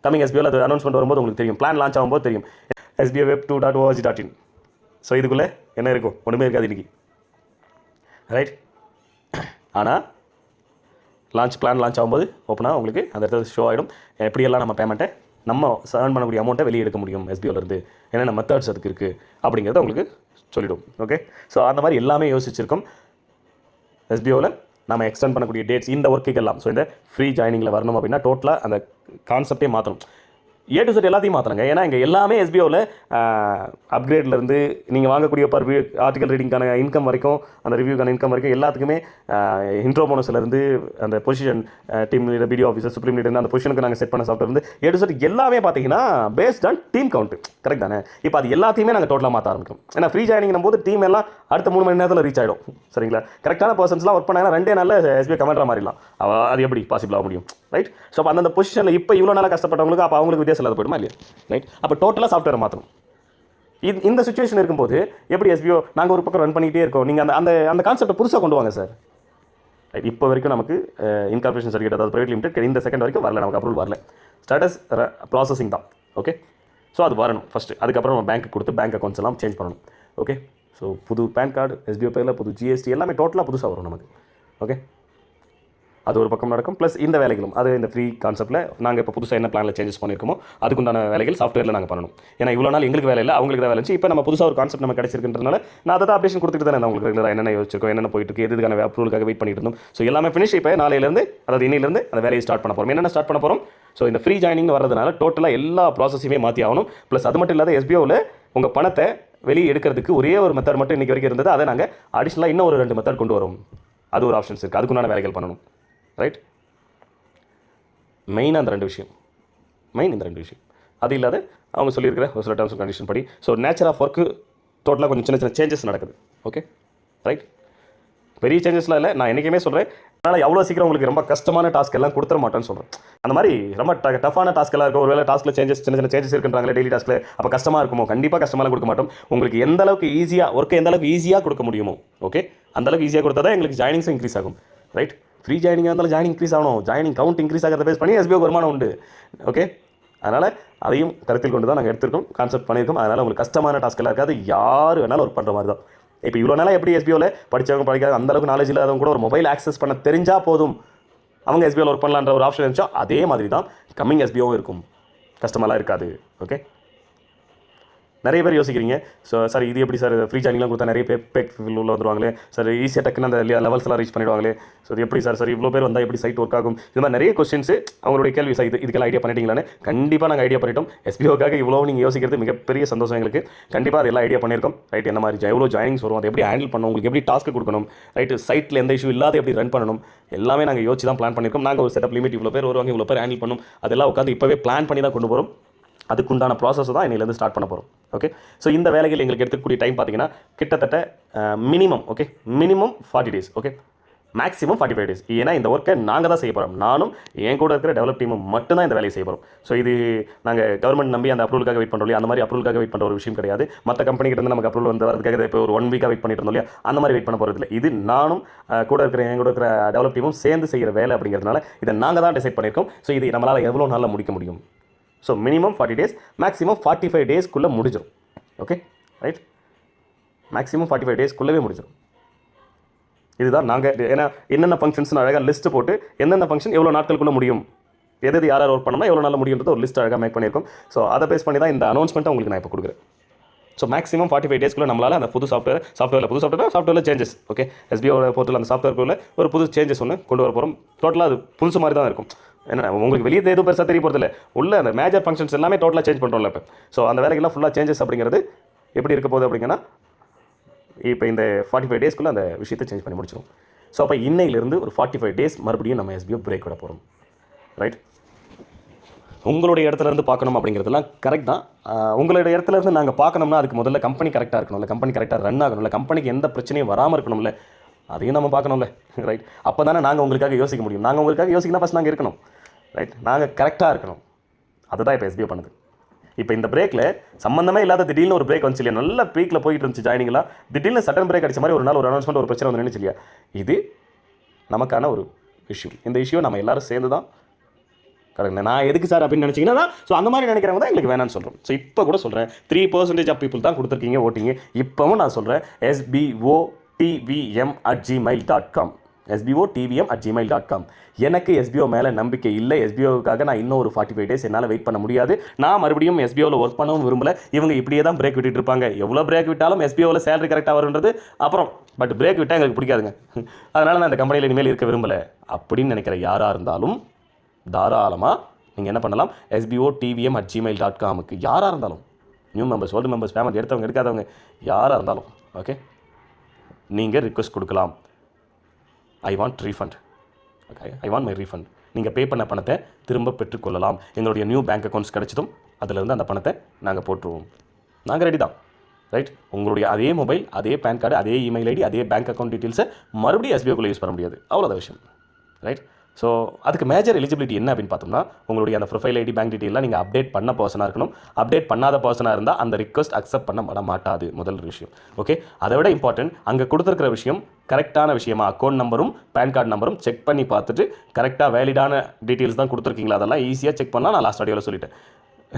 கமிங் எஸ்பிஓவில் அது அனௌன்ஸ்மெண்ட் வரும்போது உங்களுக்கு தெரியும், பிளான் லான்ச் ஆகும்போது தெரியும். sboweb2.org.in. ஸோ இதுக்குள்ளே என்ன இருக்கும், ஒன்றுமே இருக்காது இன்றைக்கி, ரைட். ஆனால் பிளான் லான்ச் ஆகும்போது ஓப்பனாக உங்களுக்கு அந்த இடத்துல ஷோ ஆகிடும் எப்படியெல்லாம் நம்ம பேமெண்ட்டை நம்ம ஏர்ன் பண்ணக்கூடிய அமௌண்ட்டை வெளியே எடுக்க முடியும் எஸ்பிஓலேருந்து, என்னென்ன மெத்தட்ஸ் அதுக்கு இருக்குது அப்படிங்கிறத உங்களுக்கு சொல்லிவிடும். ஓகே, ஸோ அந்த மாதிரி எல்லாமே யோசிச்சிருக்கோம் எஸ்பிஓவில். நம்ம எக்ஸ்டெண்ட் பண்ணக்கூடிய டேட்ஸ் இந்த ஒர்க்குக்கெல்லாம். ஸோ இந்த ஃப்ரீ ஜாயினிங்கில் வரணும் அப்படின்னா டோட்டலாக அந்த கான்செப்டே மாற்றணும், A to Z எல்லாத்தையும் மாற்றணுங்க. ஏன்னா இங்கே எல்லாமே எஸ்பிஓவில் அப்கிரேட்லேருந்து நீங்கள் வாங்கக்கூடிய பர் ஆர்டிகல் ரீடிங்கான இன்கம் வரைக்கும், அந்த ரிவ்யூக்கான இன்கம் வரைக்கும் எல்லாத்துக்குமே இன்ட்ரோ போனஸ்லேருந்து அந்த position team leader, BDO officer, supreme leader அந்த பொசிஷனுக்கு நாங்கள் செட் பண்ண சாஃப்ட்வேர் வந்து A to Z எல்லாமே பார்த்தீங்கன்னா based on team count. Correct தானே? இப்போ அது எல்லாத்தையுமே நாங்கள் டோட்டலாக மாற்ற ஆரம்பிக்கும். ஏன்னா ஃப்ரீ ஜாயினிங் போது டீம் எல்லாம் அடுத்த 3 மணி நேரத்தில் ரீச் ஆகிடும். சரிங்களா? கரெக்டான பர்சன்ஸ்லாம் ஒர்க் பண்ணாங்கன்னா 2 நாளில் எஸ்பிஓ கமெண்ட்ரா மாறிடலாம். அது எப்படி பாசிபிள் ஆக முடியும், ரைட்? ஸோ அப்போ அந்த பொசிஷனில் இப்போ இவ்வளோ நாளாக கஷ்டப்பட்டவங்களுக்கு அப்போ அவங்களுக்கு வித்தியாசம் இல்லாத போய்டுமா இல்லையா, ரைட்? அப்போ டோட்டலாக சாஃப்ட்வேர் மாற்றணும். இந்த சுச்சுவேஷன் இருக்கும்போது எப்படி எஸ்பிஓ நாங்கள் ஒரு பக்கம் ரன் பண்ணிகிட்டே இருக்கோம், நீங்கள் அந்த அந்த கான்செப்டை புதுசாக கொண்டு வாங்க சார். ரைட், இப்போ வரைக்கும் நமக்கு இன்கார்பரேஷன் சர்டிஃபிகேட், அதாவது பிரைவேட் லிமிடெட் இந்த செகண்ட் வரைக்கும் வரல, நமக்கு அப்ரூவல் வரல. ஸ்டேட்டஸ் ப்ராசஸிங் தான். ஓகே, ஸோ அது வரணும் ஃபஸ்ட்டு. அதுக்கப்புறம் நம்ம பேங்க்கு கொடுத்து பேங்க் அக்கௌண்ட்ஸ் எல்லாம் சேஞ்ச் பண்ணணும். ஓகே, ஸோ புது பேன் கார்டு, எஸ்பிஓ பேரில் புது ஜிஎஸ்டி எல்லாமே டோட்டலாக புதுசாக வரும் நமக்கு. ஓகே, அது ஒரு பக்கம் நடக்கும். ப்ளஸ் இந்த வேலைகளும் அது இந்த ஃப்ரீ கான்செப்ட்டில் நாங்கள் இப்போ புதுசாக என்ன பிளானில் சேஞ்சஸ் பண்ணியிருக்கோமோ அதுக்குண்டான வேலைகள் சாஃப்ட்வேரில் நாங்கள் பண்ணணும். ஏன்னா இவ்வளோ நாள் எங்களுக்கு வேலை இல்லை, அவங்களுக்கு தான் வேலை இருந்துச்சு. இப்போ நம்ம புதுசாக ஒரு கான்செப்ட் நம்ம கிடச்சிருக்குன்றதுனால நான் அதை தான் அப்டேஷன் கொடுத்துட்டு தானே உங்களுக்கு ரெகுலராக என்னென்ன யோசிச்சிருக்கோம், என்னென்ன போயிட்டு இருக்குது, எதுக்கான அப்ரூவலுக்காக வெயிட் பண்ணிட்டு இருந்தோம். ஸோ எல்லாமே ஃபினிஷ். இப்போ நாளையிலேருந்து, அதாவது இன்னிலேருந்து அந்த வேலையை ஸ்டார்ட் பண்ண போகிறோம். என்னென்ன ஸ்டார்ட் பண்ண போகிறோம்? ஸோ இந்த ஃப்ரீ ஜாயினிங் வரதுனால டோட்டலாக எல்லா ப்ராசஸையுமே மாற்றி ஆகணும். ப்ளஸ் அது மட்டும் இல்லாத எஸ்பிஓவில் உங்கள் பணத்தை வெளியே எடுக்கிறதுக்கு ஒரே ஒரு மெத்தட் மட்டும் இன்றைக்கி வரைக்கும் இருந்தது, அதை நாங்கள் அடிஷ்னலாக இன்னும் ஒரு 2 மெத்தட் கொண்டு வரும். அது ஒரு ஆப்ஷன்ஸ் இருக்குது, அதுக்குண்டான வேலைகள் பண்ணணும். ரைட், மெயினாக அந்த 2 விஷயம், இந்த 2 விஷயம். அது இல்லாத அவங்க சொல்லியிருக்கிற ஒரு சில டேர்ம்ஸ் அண்ட் கண்டிஷன் படி ஸோ நேச்சர் ஆஃப் ஒர்க்கு டோட்டலாக கொஞ்சம் சின்ன சேஞ்சஸ் நடக்குது. ஓகே, ரைட், பெரிய சேஞ்சஸ்லாம் இல்லை. நான் என்றைக்குமே சொல்கிறேன், அதனால் எவ்வளோ சீக்கிரம் உங்களுக்கு ரொம்ப கஷ்டமான டாஸ்க் எல்லாம் கொடுத்துட மாட்டேன்னு சொல்கிறேன். அந்த மாதிரி ரொம்ப டஃபான டாஸ்க் எல்லாம் இருக்கும். ஒருவேளை டாஸ்க்கில் சின்ன சேஞ்சஸ் இருக்குன்றாங்களே டெய்லி டாஸ்க்கில், அப்போ கஷ்டமாக இருக்குமோ? கண்டிப்பாக கஷ்டமாக கொடுக்க மாட்டோம். உங்களுக்கு எந்த அளவுக்கு ஈஸியாக ஒர்க்கை எந்த அளவுக்கு ஈஸியாக கொடுக்க முடியுமோ, ஓகே, அந்தளவுக்கு ஈஸியாக கொடுத்தா தான் எங்களுக்கு ஜாயினிங்ஸும் இன்க்ரீஸ் ஆகும். ரைட், ஃப்ரீ ஜாயினிங்காக இருந்தாலும் ஜாயினிங் இன்க்ரீஸ் ஆகணும், ஜாயினிங் கவுண்ட் இன்க்ரீஸ் ஆகிறத பேஸ் பண்ணி எஸ்பிஓ வருமானம் உண்டு. ஓகே, அதனால் அதையும் கருத்தில் கொண்டு தான் நாங்கள் எடுத்துருக்கோம், கான்செப்ட் பண்ணியிருக்கோம். அதனால் உங்களுக்கு கஷ்டமான டாஸ்க்கெல்லாம் இருக்காது, யார் வேணாலும் ஒர்க் பண்ணுற மாதிரி தான். இப்போ இவ்வளோ நாளாக எப்படி எஸ்பிஓவில் படித்தவங்க படிக்காத அந்தளவுக்கு நாலேஜ் இல்லாதவங்க கூட ஒரு மொபைல் ஆக்சஸ் பண்ண தெரிஞ்சால் போதும் அவங்க எஸ்பிஓவில் ஒர்க் பண்ணலான்ற ஒரு ஆப்ஷன் இருந்துச்சோ அதே மாதிரி தான் கம்மிங் எஸ்பிஓவும் இருக்கும், கஷ்டமெல்லாம் இருக்காது. ஓகே, நிறைய பேர் யோசிக்கிறீங்க, ஸோ சார் இது எப்படி சார் ஃப்ரீ ஜாயினிங்லாம் கொடுத்தா நிறைய பேக் உள்ள வந்துருவாங்களே சார், ஈஸியாக டக்குன்னு அந்த லெவல்ஸ் எல்லாம் ரீச் பண்ணிடுவாங்களே, ஸோ இது எப்படி சார் இவ்வளோ பேர் வந்தால் எப்படி சைட் ஒர்க் ஆகும்? இது மாதிரி நிறைய கொஸ்டின்ஸ் அவங்களுடைய கேள்வி. சார் இதுக்கெல்லாம் ஐடியா பண்ணிட்டீங்களான்னு? கண்டிப்பாக நாங்கள் ஐடியா பண்ணிட்டோம். எஸ்பிஓக்காக இவ்வளோ நீங்கள் யோசிக்கிறது மிகப்பெரிய சந்தோஷம் எங்களுக்கு. கண்டிப்பாக அது எல்லாம் ஐடியா பண்ணியிருக்கோம். ரைட், என்ன மாதிரி எவ்வளோ ஜாயினிங்ஸ் வரும், அதை எப்படி ஹேண்டில் பண்ணணும், உங்களுக்கு எப்படி டாஸ்க் கொடுக்கணும், ரைட்டு, சைட்டில் எந்த இஷ்யூ இல்லாத எப்படி ரன் பண்ணணும், எல்லாமே நாங்கள் யோசிச்சு தான் பிளான் பண்ணியிருக்கோம். நாங்கள் ஒரு செட்டப் லிமிட் இவ்வளோ பேர் வருவாங்க, இவ்வளோ பேர் ஹேண்டில் பண்ணணும், அதெல்லாம் உட்காந்து இப்போவே பிளான் பண்ணி தான் கொண்டு போகிறோம். அதுக்குண்டான ப்ராசஸ் தான் இன்னிலேருந்து ஸ்டார்ட் பண்ண போகிறோம். ஓகே, ஸோ இந்த வேலைகள் எங்களுக்கு எடுத்துக்கூடிய டைம் பார்த்தீங்கன்னா கிட்டத்தட்ட minimum 40 days. Okay, maximum 45 days. ஏன்னா இந்த ஒர்க்கை நாங்கள் தான் செய்ய போகிறோம். நானும் என் கூட இருக்கிற டெவலப் டீமும் மட்டும்தான் இந்த வேலையை செய்ய போகிறோம். ஸோ இது நாங்கள் கவர்மெண்ட் நம்பி அந்த அப்ரூவலுக்காக வெயிட் பண்ணுறோம் இல்லையா, அந்த மாதிரி அப்ரூவலுக்காக வெயிட் பண்ணுற ஒரு விஷயம் கிடையாது. மற்ற கம்பெனிக்கிட்ட இருந்து நமக்கு அப்ரூவல் வந்து வரதுக்காக இப்போ ஒரு 1 வீக்காக வெயிட் பண்ணிட்டு இருந்தோம் இல்லையா, அந்த மாதிரி வெயிட் பண்ண போகிறது இல்லை. இது நானும் கூட இருக்கிற என் கூட இருக்கிற டெவலப் டீமும் சேர்ந்து செய்கிற வேலை அப்படிங்கிறதுனால இதை நாங்கள் தான் டிசைட் பண்ணியிருக்கோம். ஸோ இது நம்மளால் எவ்வளோ நாளில் முடிக்க முடியும், ஸோ மினிமம் 40 days, மேக்ஸிமம் 45 daysக்குள்ளே முடிஞ்சிடும். ஓகே ரைட், மேக்ஸிமம் 45 daysக்குள்ளவே முடிஞ்சிடும். இதுதான் நாங்கள் ஏன்னா என்னென்ன ஃபங்க்ஷன்ஸ் அழகாக லிஸ்ட்டு போட்டு எந்தெந்த ஃபங்க்ஷன் எவ்வளோ நாட்களுக்குள்ளே முடியும், எது யார் ஒர்க் பண்ணால் எவ்வளோ நாளில் முடியுன்றது ஒரு லிஸ்ட் அழகாக மேக் பண்ணியிருக்கோம். ஸோ அதை பேஸ் பண்ணி தான் இந்த அனௌன்ஸ்மெண்ட்டை உங்களுக்கு நான் இப்போ கொடுக்குறேன். ஸோ மேக்ஸிமம் 45 daysக்குள்ளே நம்மளால் அந்த புது சாஃப்ட்வேரில் சேஞ்சஸ். ஓகே, SBO போர்ட்டல் அந்த சாஃப்ட்வேருக்குள்ளே ஒரு புது சேஞ்சஸ் ஒன்று கொண்டு வர போகிறோம். டோட்டலாக அது புதுசு மாதிரி தான் இருக்கும். ஏன்னா உங்களுக்கு வெளியே எதுவும் பெருசாக தெரிய போகிறதில்ல, உள்ள அந்த மேஜர் ஃபங்க்ஷன்ஸ் எல்லாமே டோட்டலாக சேஞ்ச் பண்ணுறோம்ல இப்போ. ஸோ அந்த வேலைக்கெல்லாம் ஃபுல்லாக சேஞ்சஸ் அப்படிங்கிறது எப்படி இருக்க போகுது அப்படிங்கன்னா, இப்போ இந்த 45 daysக்குள்ளே அந்த விஷயத்தை சேஞ்ச் பண்ணி முடிச்சிடும். ஸோ அப்போ இன்னையிலேருந்து ஒரு 45 days மறுபடியும் நம்ம SBO பிரேக் விட போகிறோம். ரைட், உங்களுடைய இடத்துலேருந்து பார்க்கணும் அப்படிங்கிறதுலாம் கரெக்ட் தான். உங்களுடைய இடத்துலேருந்து நாங்கள் பார்க்கணும்னா அதுக்கு முதல்ல கம்பெனி கரெக்டாக இருக்கணும்ல, கம்பெனி கரெக்டாக ரன் ஆகணும்ல, கம்பெனிக்கு எந்த பிரச்சனையும் வராமல் இருக்கணும்ல, அதையும் நம்ம பார்க்கணும்ல. ரைட், அப்போ தானே நாங்கள் உங்களுக்காக யோசிக்க முடியும். நாங்கள் உங்களுக்காக யோசிக்கணும் ஃபஸ்ட் நாங்கள் இருக்கணும். ரைட், நாங்கள் கரெக்டாக இருக்கணும். அதுதான் இப்போ SBO பண்ணுது. இப்போ இந்த பிரேக்கில் சம்மந்தமே இல்லாத திடீர்னு ஒரு பிரேக் வந்துச்சு இல்லையா, நல்ல பீக்கில் போயிட்டு இருந்துச்சு ஜாயினிங்லாம், திடீர்னு சடன் பிரேக் அடிச்ச மாதிரி ஒரு நாள் ஒரு அனௌன்ஸ்மெண்ட் ஒரு பிரச்சனை வந்து நினைச்சு இல்லையா, இது நமக்கான ஒரு இஷ்யூ. இந்த இஷ்யூ நம்ம எல்லாரும் சேர்ந்து தான் கரெக்ட். நான் எதுக்கு சார் அப்படின்னு நினச்சிங்கன்னா, ஸோ அந்த மாதிரி நினைக்கிறவங்க தான் எங்களுக்கு வேணான்னு சொல்கிறோம். ஸோ இப்போ கூட சொல்கிறேன், 3% ஆஃப் பீப்புள் தான் கொடுத்துருக்கீங்க ஓட்டிங்க. இப்போவும் நான் சொல்கிறேன், sbotvm@gmail.com, sbotvm@gmail.com. எனக்கு SBO மேலே நம்பிக்கை இல்லை. SBOவுக்காக நான் இன்னும் ஒரு 45 days என்னால் வெயிட் பண்ண முடியாது. நான் மறுபடியும் SBOவில் ஒர்க் பண்ணவும் விரும்பலை. இவங்க இப்படியே தான் பிரேக் விட்டுட்டு இருப்பாங்க. எவ்வளோ பிரேக் விட்டாலும் SBOவில் சேலரி கரெக்டாக வருன்றது அப்புறம், பட் பிரேக் விட்டால் எங்களுக்கு பிடிக்காதுங்க. அதனால் நான் இந்த கம்பெனியில் இனிமேல் இருக்க விரும்பலை அப்படின்னு நினைக்கிற யாராக இருந்தாலும் தாராளமாக நீங்கள் என்ன பண்ணலாம், sbotvm@gmail.comக்கு யாராக இருந்தாலும், new members, old members, payment எடுத்தவங்க எடுக்காதவங்க யாராக இருந்தாலும் ஓகே, நீங்கள் ரிக்வெஸ்ட் கொடுக்கலாம். I want refund, okay, I want my refund. நீங்கள் பே பண்ண பணத்தை திரும்ப பெற்றுக்கொள்ளலாம். எங்களுடைய நியூ பேங்க் அக்கௌண்ட்ஸ் கிடச்சதும் அதிலிருந்து அந்த பணத்தை நாங்கள் போட்டுருவோம். நாங்கள் ரெடி தான். ரைட், உங்களுடைய அதே மொபைல், அதே பேன் கார்டு, அதே இமெயில் ஐடி, அதே பேங்க் அக்கௌண்ட் டீட்டெயில்ஸை மறுபடியும் SBOக்குள்ளே யூஸ் பண்ண முடியாது. அவ்வளோதான் விஷயம். ரைட், ஸோ அதுக்கு மேஜர் எலிஜிபிலிட்டி என்ன அப்படின்னு பார்த்தோம்னா, உங்களுடைய அந்த ப்ரொஃபைல் ஐடி, பேங்க் டீட்டெயிலாம் நீங்கள் அப்டேட் பண்ண பர்சனாக இருக்கணும். அப்டேட் பண்ணாத பர்சனாக இருந்தால் அந்த ரிக்வஸ்ட் அக்செப்ட் பண்ண மாட்டாது. முதல் விஷயம். ஓகே, அதை விட இம்பார்ட்டன்ட், அங்கே கொடுத்துருக்கிற விஷயம் கரெக்டான விஷயமா, அக்கௌண்ட் நம்பரும் பேன் கார்டு நம்பரும் செக் பண்ணி பார்த்துட்டு கரெக்டாக வேலிடான டீட்டெயில்ஸ் தான் கொடுத்துருக்கீங்களா, அதெல்லாம் ஈஸியாக செக் பண்ணலாம். நான் லாஸ்ட் ஆடியோவில் சொல்லிட்டேன்,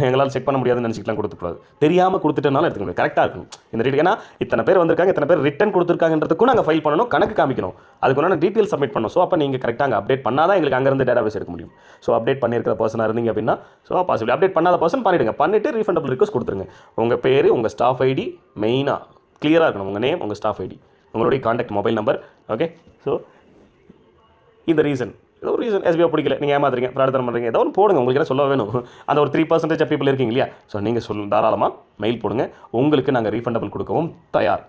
எங்களால் செக் பண்ண முடியாதுன்னு நினச்சிக்கலாம் கொடுத்துக்கூடாது. தெரியாமல் கொடுத்துட்டனால எடுத்துக்க முடியாது. கரெக்டாக இருக்கணும் இந்த டீட்டெயில். ஏன்னா இத்தனை பேர் வந்திருக்காங்க, இத்தனை பேர் ரிட்டன் கொடுத்துருக்காங்கன்றதுக்கும் நாங்கள் ஃபைல் பண்ணணும், கணக்கு காமிக்கணும், அதுக்குள்ள டீட்டெயில் சப்மிட் பண்ணணும். ஸோ அப்போ நீங்கள் கரெக்டாக அங்கே அப்டேட் பண்ணால் தான் எங்களுக்கு அங்கேருந்து டேட்டாபேஸ் எடுக்க முடியும். ஸோ அப்டேட் பண்ணியிருக்கிற பர்சனாக இருந்தீங்க அப்படின்னா, ஸோ பாசிபிள் அப்டேட் பண்ணாத பர்சன் பண்ணிவிட்டு ரீஃபண்டபிள் ரிக்வஸ்ட் கொடுத்துருங்க. உங்கள் பேர், உங்கள் ஸ்டாஃப் ஐடி மெயினாக கிளியராக இருக்கணும். உங்கள் நேம், உங்கள் ஸ்டாஃப் ஐடி, உங்களுடைய contact mobile number. Okay, so இந்த ரீசன், ஏதோ ஒரு ரீசன் SBO பிடிக்கல, நீங்கள் ஏமாத்துறீங்க, ஃப்ராட் பண்ணுறீங்க, ஏதோ ஒன்று போடுங்க. உங்களுக்கு என்ன சொல்ல வேணும், அந்த ஒரு 3% ஆஃப் பீப்புள் இருக்கீங்க இல்லையா, ஸோ நீங்கள் தாராளமாக மெயில் போடுங்க. உங்களுக்கு நாங்கள் ரீஃபண்டபிள் கொடுக்கவும் தயார்.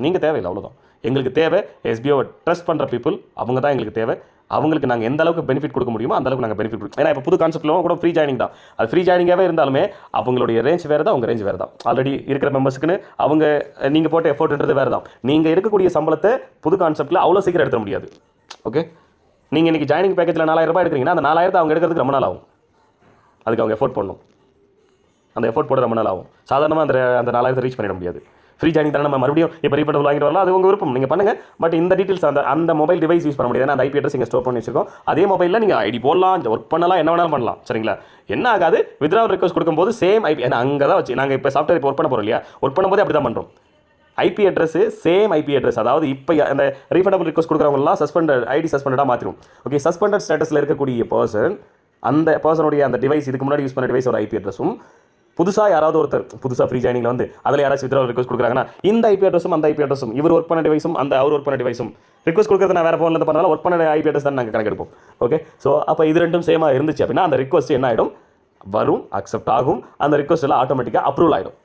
நீங்கள் தேவையில்லை, அவ்வளோதான். எங்களுக்கு தேவை SBOவை ட்ரஸ்ட் பண்ணுற பீப்புள், அவங்க தான் எங்களுக்கு தேவை. அவங்களுக்கு நாங்கள் எந்த அளவுக்கு பெனிஃபிட் கொடுக்க முடியுமோ அந்த அளவுக்கு நாங்கள் பெனிஃபிட் கொடுக்கும். ஏன்னா இப்போ புது கான்செப்ட்ல கூட ஃப்ரீ ஜாயினிங் தான். அது ஃப்ரீ ஜாயினிங்காகவே இருந்தாலுமே அவங்களுடைய ரேஞ்ச் வேறு தான், உங்கள் ரேஞ்ச் வேறு தான். ஆல்ரெடி இருக்கிற மெம்பர்ஸுக்குன்னு அவங்க நீங்கள் போட்ட எஃபோர்ட்ன்றது வேறு தான். நீங்கள் இருக்கக்கூடிய சம்பளத்தை புது கான்செப்ட்டில் அவ்வளோ சீக்கிரம் எடுத்துட முடியாது. ஓகே, நீங்கள் இன்றைக்கி ஜாயினிங் பேக்கேஜில் 4000 ரூபாய் எடுக்கிறீங்கன்னா அந்த 4000 அவங்க எடுக்கிறதுக்கு ரொம்ப நாள் ஆகும். அதுக்கு அவங்க எஃபோர்ட் பண்ணணும். அந்த எஃபோர்ட் போட ரொம்ப நாள் ஆகும். சாதாரணமாக அந்த 4000 ரீச் பண்ணிட முடியாது. ஃப்ரீ ஜாயினிங் தானே, நம்ம மறுபடியும் இப்போ ரீஃபண்டபிள் வாங்கிட்டு வரலாம், அது உங்கள் விருப்பம், நீங்கள் பண்ணுங்கள். பட் இந்த டீட்டெயில்ஸ் அந்த மொபைல் டிவைஸ் யூஸ் பண்ண முடியாது. அந்த IP அட்ரஸ் இங்கே ஸ்டோர் பண்ணி வச்சிருக்கோம். அதே மொபைலில் நீங்கள் ஐடி போடலாம், ஒர்க் பண்ணலாம், என்ன வேணாலும் பண்ணலாம். சரிங்களா, என்ன ஆகாது, வித்ட்ராவல் ரிக்வஸ்ட் கொடுக்கும்போது சேம் IP, ஏன்னா அங்கே தான் வச்சு நாங்கள் இப்போ சாஃப்ட்வேர் இப்போ ஒர்க் பண்ண போகிறோம் இல்லையா, ஒர்க் பண்ணும்போது அப்படி தான் பண்ணுறோம். IP address same IP address, அதாவது இப்போ அந்த ரீஃபண்டபிள் ரிக்வஸ்ட் கொடுக்குறவங்கலாம் ஐடி சஸ்பெண்டடாக மாற்றிடும். ஓகே, சஸ்பெண்டட் ஸ்டேட்டஸில் இருக்கக்கூடிய பர்சன், அந்த பர்சனுடைய அந்த டிவைஸ், இதுக்கு முன்னாடி யூஸ் பண்ண டிவைஸ் ஒரு IP அட்ரஸும், புதுசாக யாராவது ஒருத்தர் புதுசாக ஃப்ரீ ஜாயினிங்கில் வந்து அதில் யாராச்சும் வித்ட்ராவல் ரிக்வஸ்ட் கொடுக்குறாங்கன்னா இந்த IP அட்ரஸும் அந்த IP அட்ரஸும், இவர் ஒர்க் பண்ண டிவைஸும் அவர் ஒர்க் பண்ண டிவைஸும் ரிக்வஸ்ட் கொடுக்குறது நான் வேறு ஃபோனில் பண்ணாலும் ஒர்க் பண்ண IP அட்ரஸ் தான் நாங்கள் கணக்கெடுப்போம். ஓகே, ஸோ அப்போ இது ரெண்டும் சேமாக இருந்துச்சு அப்படின்னா அந்த ரிக்வஸ்ட் என்ன ஆகிடும், வரும், அக்செப்ட் ஆகும், அந்த ரிக்வஸ்ட் எல்லாம் ஆட்டோமேட்டிக்காக அப்ரூவல் ஆகிடும்,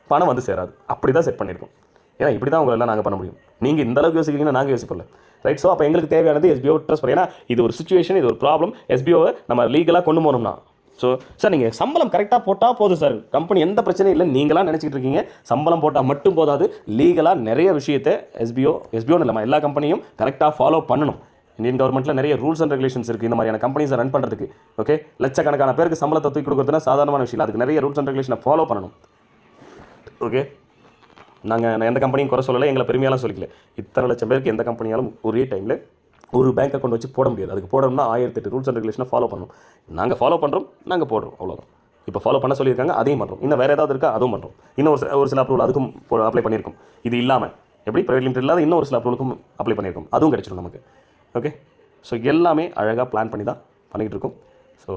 பணம் வந்து சேராது. அப்படி தான் செட் பண்ணியிருக்கோம். ஏன்னா இப்படி தான் உங்களெல்லாம் நாங்கள் பண்ண முடியும். நீங்கள் இந்த அளவுக்கு யோசிக்கிறீங்கன்னா நாங்கள் யோசிப்போம்ல. ரைட், ஸோ அப்போ எங்களுக்கு தேவையானது SBO ட்ரஸ்ட் பண்ணி, ஏன்னா இது ஒரு சுச்சுவேஷன், இது ஒரு ப்ராப்ளம். SBOவை நம்ம லீகலாக கொண்டு போகணும்னா, ஸோ சார் நீங்கள் சம்பளம் கரெக்டாக போட்டால் போதும் சார், கம்பெனி எந்த பிரச்சனையும் இல்லை நீங்களாம் நினச்சிக்கிட்டு இருக்கீங்க. சம்பளம் போட்டால் மட்டும் போதாது, லீகலாக நிறைய விஷயத்தை SBOன்னு இல்லாமல் எல்லா கம்பெனியும் கரெக்டாக ஃபாலோ பண்ணணும். இந்தியன் கவர்மெண்ட்டில் நிறைய ரூல்ஸ் அண்ட் ரெகுலேஷன்ஸ் இருக்குது இந்த மாதிரியான கம்பெனிஸை ரன் பண்ணுறதுக்கு. ஓகே, லட்சக்கணக்கான பேருக்கு சம்பளத்தை தூக்கி கொடுக்குறதுனா சாதாரணமான விஷயம், அதுக்கு நிறைய ரூல்ஸ் அண்ட் ரெகுலேஷனை ஃபாலோ பண்ணணும். ஓகே, நான் எந்த கம்பெனியும் குறை சொல்லலை, எங்களை பெருமையாலாம் சொல்லிக்கல. இத்தனை லட்சம் பேருக்கு எந்த கம்பெனியாலும் ஒரே டைமில் ஒரு பேங்க் அக்கௌண்ட் வச்சு போட முடியாது. அதுக்கு போடணும்னா 1008 ரூல்ஸ் அண்ட் ரெகுலேஷனை ஃபாலோ பண்ணணும். நாங்கள் ஃபாலோ பண்ணுறோம், நாங்கள் போடுறோம், அவ்வளோதான். இப்போ ஃபாலோ பண்ண சொல்லியிருக்காங்க, அதையும் பண்ணுறோம். இன்னும் வேறு ஏதாவது இருக்கா, அதுவும் பண்ணுறோம். இன்னும் ஒரு சில அப்ரூவல் அதுக்கும் அப்ளை பண்ணியிருக்கோம். இது இல்லாமல் எப்படி ப்ரைவேட் லிமிடெட் இல்லாத இன்னும் ஒரு சில அப்ரூவலுக்கும் அப்ளை பண்ணியிருக்கோம், அதுவும் கிடைச்சிடும் நமக்கு. ஓகே, ஸோ எல்லாமே அழகாக பிளான் பண்ணி தான் பண்ணிக்கிட்டு இருக்கோம். ஸோ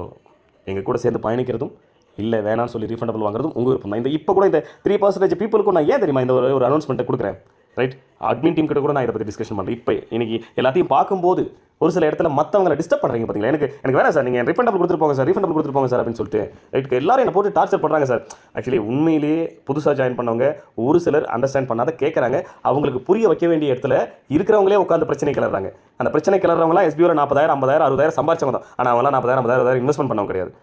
எங்கள் கூட சேர்ந்து பயணிக்கிறதும் இல்லை வேணான்னு சொல்லி ரீஃபண்டபிள் வாங்குறதும் உங்கள் விருப்பம் தான். இப்போ கூட இந்த 3% பீப்புளுக்கும் நான் ஏன் தெரியுமா இந்த ஒரு அனௌன்ஸ்மெண்ட்டை கொடுக்குறேன், ரைட்? அட்மின் டீம் கிட்ட கூட நான் இதை பற்றி டிஸ்கஷன் பண்ணுறேன். இப்போ இன்றைக்கி எல்லாத்தையும் பார்க்கும்போது ஒரு சில இடத்துல மற்றவங்களை டிஸ்டர்ப் பண்ணுறீங்க பார்த்தீங்களா. எனக்கு வேணாம் சார், நீங்கள் ரீஃபண்டபிள் கொடுத்துருப்போங்க சார், ரீஃபண்டபிள் கொடுத்துருப்போங்க சார் அப்படின்னு சொல்லிட்டு ரைட் எல்லாரும் என்னை போட்டு டார்ச்சர் பண்ணுறாங்க சார். ஆக்சுவலி உண்மையிலேயே புதுசாக ஜாயின் பண்ணவங்க ஒரு சிலர் அண்டர்ஸ்டாண்ட் பண்ணாத கேட்குறாங்க. அவங்களுக்கு புரிய வைக்க வேண்டிய இடத்துல இருக்கிறவங்களே உட்காந்து பிரச்சனை கிளறாங்க. அந்த பிரச்சனை கிளறவங்களாம் SBOவில் 40,000 50,000 60,000 சம்பாதிச்சவங்க தான். ஆனால் அவங்களாம் 40,000 50,000 இன்வெஸ்ட்மெண்ட் பண்ணவங்க கிடையாது.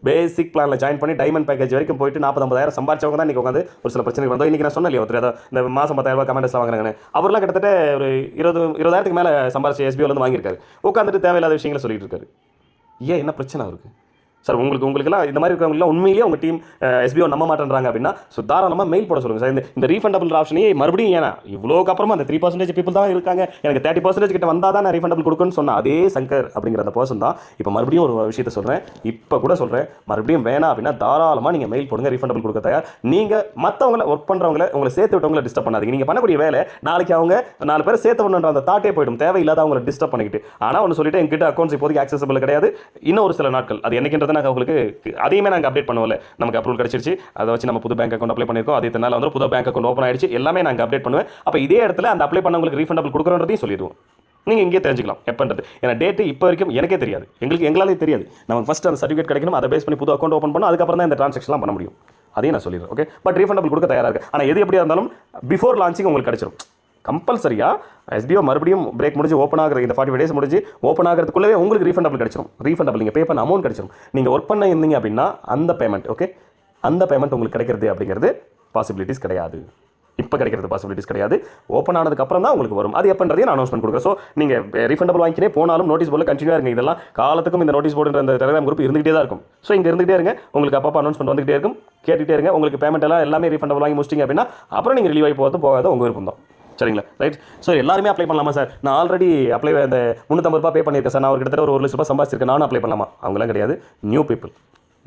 பேசிக் பிளானில் ஜாயின் பண்ணி டைமண்ட் பேக்கேஜ் வரைக்கும் போயிட்டு 40,000 சம்பாதிச்சவங்க தான் இன்றைக்கி உட்காந்து ஒரு சில பிரச்சனைகள் வந்தோம். இன்றைக்கி நான் சொன்னேன் இல்லையா, ஒருத்தர் இந்த மாதம் 10,000 கமெண்ட்ஸ்லாம் வாங்குறாங்கன்னு. அவர்லாம் கிட்டத்தட்ட ஒரு 20,000க்கு மேலே சம்பாதிச்சு SBOலேருந்து வாங்கியிருக்காரு. உட்காந்துட்டு தேவையில்லாத விஷயங்களை சொல்லிட்டு இருக்காரு. ஏன் என்ன பிரச்சனை அவருக்கு சார்? உங்களுக்குலாம் இந்த மாதிரி இருக்கிறவங்களாம் உண்மையிலேயே உங்கள் டீம் SBO நம்ப மாட்டேன்றாங்க அப்படின்னா ஸோ தாராளமாக மெயில் போட சொல்லுங்கள் சார். இந்த ரீஃபண்டபிள் ஆப்ஷனே மறுபடியும் ஏன்னா இவ்வளோக்கு அப்புறமா அந்த 3% பீப்புள் தான் இருக்காங்க, எனக்கு 30% கிட்ட வந்தால் தான் நான் ரீஃபண்டபிள் கொடுக்குன்னு சொன்ன அதே சங்கர் அப்படிங்கிற அந்த பர்சன் தான் இப்போ மறுபடியும் ஒரு விஷயத்தை சொல்கிறேன். இப்போ கூட சொல்கிறேன், மறுபடியும் வேணாம் அப்படின்னா தாராளமாக நீங்கள் மெயில் போடுங்க, ரீஃபண்டபிள் கொடுக்க தயார். நீங்கள் மற்றவங்களை ஒர்க் பண்ணுறவங்களை உங்களை சேர்த்து விட்டவங்களை டிஸ்டர்ப் பண்ணாதீங்க. நீங்கள் பண்ணக்கூடிய வேலை நாளைக்கு அவங்க 4 பேர் சேர்த்து விடணுன்ற அந்த தாட்டே போய்டும், தேவையில்லாத அவங்களை டிஸ்டர்ப் பண்ணிக்கிட்டு. ஆனால் ஒன்று சொல்லிட்டு எங்கிட்ட அக்கௌண்ட்ஸ் இப்போதைக்கு ஆக்சசபிள் கிடையாது, இன்னும் ஒரு சில நாட்கள் அது என்னைக்குன்றது நாங்கள் உங்களுக்கு அதையுமே நாங்கள் அப்டேட் பண்ணுவோம்ல. நமக்கு அப்ரூவல் கிடைச்சிருச்சு, அதை வச்சு நம்ம புது பேங்க் அக்கௌண்ட் அப்ளை பண்ணியிருக்கோம், அதே நாள் வந்து புது பேங்க் அக்கௌண்ட் ஓப்பன் ஆயிடுச்சு, எல்லாமே நாங்கள் அப்டேட் பண்ணுவேன். அப்போ இதே இடத்துல அந்த அப்ளை பண்ணவங்களுக்கு ரீஃபண்டபிள் கொடுக்குறோன்றதையும் சொல்லிடுவோம். நீங்கள் இங்கே தெரிஞ்சுக்கலாம் எப்பன்றது. ஏன்னா டேட்டு இப்போ வரைக்கும் எனக்கே தெரியாது, எங்களாலே தெரியாது. நமக்கு ஃபஸ்ட் அந்த சர்டிஃபிகேட் கிடைக்கணும், அதை பேஸ் பண்ணி புது அக்கௌண்ட் ஓப்பன் பண்ணணும், அதுக்கப்புறம் தான் இந்த ட்ரான்சாக்ஷன்லாம் பண்ண முடியும். அதையும் நான் சொல்லிடுறேன். ஓகே, பட் ரீஃபண்டபிள் கொடுக்க தயாராக இருக்குது. ஆனால் எது எப்படியா இருந்தாலும் பிஃபோர் லான்ச்சிங் உங்களுக்கு கிடைச்சிடும் கம்பல்சரியாக. SBO மறுபடியும் பிரேக் முடிஞ்சு ஓப்பன் ஆகிற இந்த 45 டேஸ் முடிஞ்சு ஓப்பன் ஆகிறதுக்குள்ளே உங்களுக்கு ரீஃபண்டபிள் கிடைச்சிடும். ரீஃபண்டபிள் நீங்கள் பே பண்ண அமௌண்ட் கிடைச்சிடும். நீங்கள் ஒர்க் பண்ண இருந்தீங்க அப்படின்னா அந்த பேமெண்ட் ஓகே, அந்த பேமெண்ட் உங்களுக்கு கிடைக்கிறது அப்படிங்கிறது பாசிபிலிட்டிஸ் கிடையாது. இப்போ கிடைக்கிறது பாசிபிலிட்டிஸ் கிடையாது. ஓப்பன் ஆனதுக்கப்புறம் தான் உங்களுக்கு வரும். அது எப்பன்றதையும் நான் அனௌன்ஸ்மெண்ட் கொடுக்குறேன். ஸோ நீங்கள் ரீஃபண்டபிள் வாங்கினே போனாலும் நோட்டீஸ் போர்டில் கண்டினியூ இருங்க. இதெல்லாம் காலத்துக்கும் இந்த நோட்டீஸ் போர்டுன்ற அந்த டெலிகிராம் குரூப் இருந்துகிட்டே தான் இருக்கும். ஸோ இங்கே இருந்துகிட்டே இருங்க, உங்களுக்கு அப்பப்போ அனௌன்ஸ்மெண்ட் வந்துகிட்டே இருக்கும், கேட்டுகிட்டே இருங்க. உங்களுக்கு பேமெண்ட் எல்லாம் எல்லாமே ரீஃபண்டபிள் வாங்கி முடிச்சிங்க அப்படின்னா அப்புறம் நீங்கள் ரிலீவ் ஆகி போகாத உங்கள் விருப்பம் தான். சரிங்களா, ரைட்? ஸோ எல்லாருமே அப்ளை பண்ணலாமா சார்? நான் ஆல்ரெடி அப்ளை அந்த 350 ரூபா பே பண்ணியிருக்கேன் சார், நான் ஒரு கிட்டத்தட்ட ஒரு 1 லட்ச ரூபா சம்பாதிச்சிருக்கேன், நானும் அப்ளை பண்ணலாமா? அவங்களாம் கிடையாது, நியூ பீப்புள்.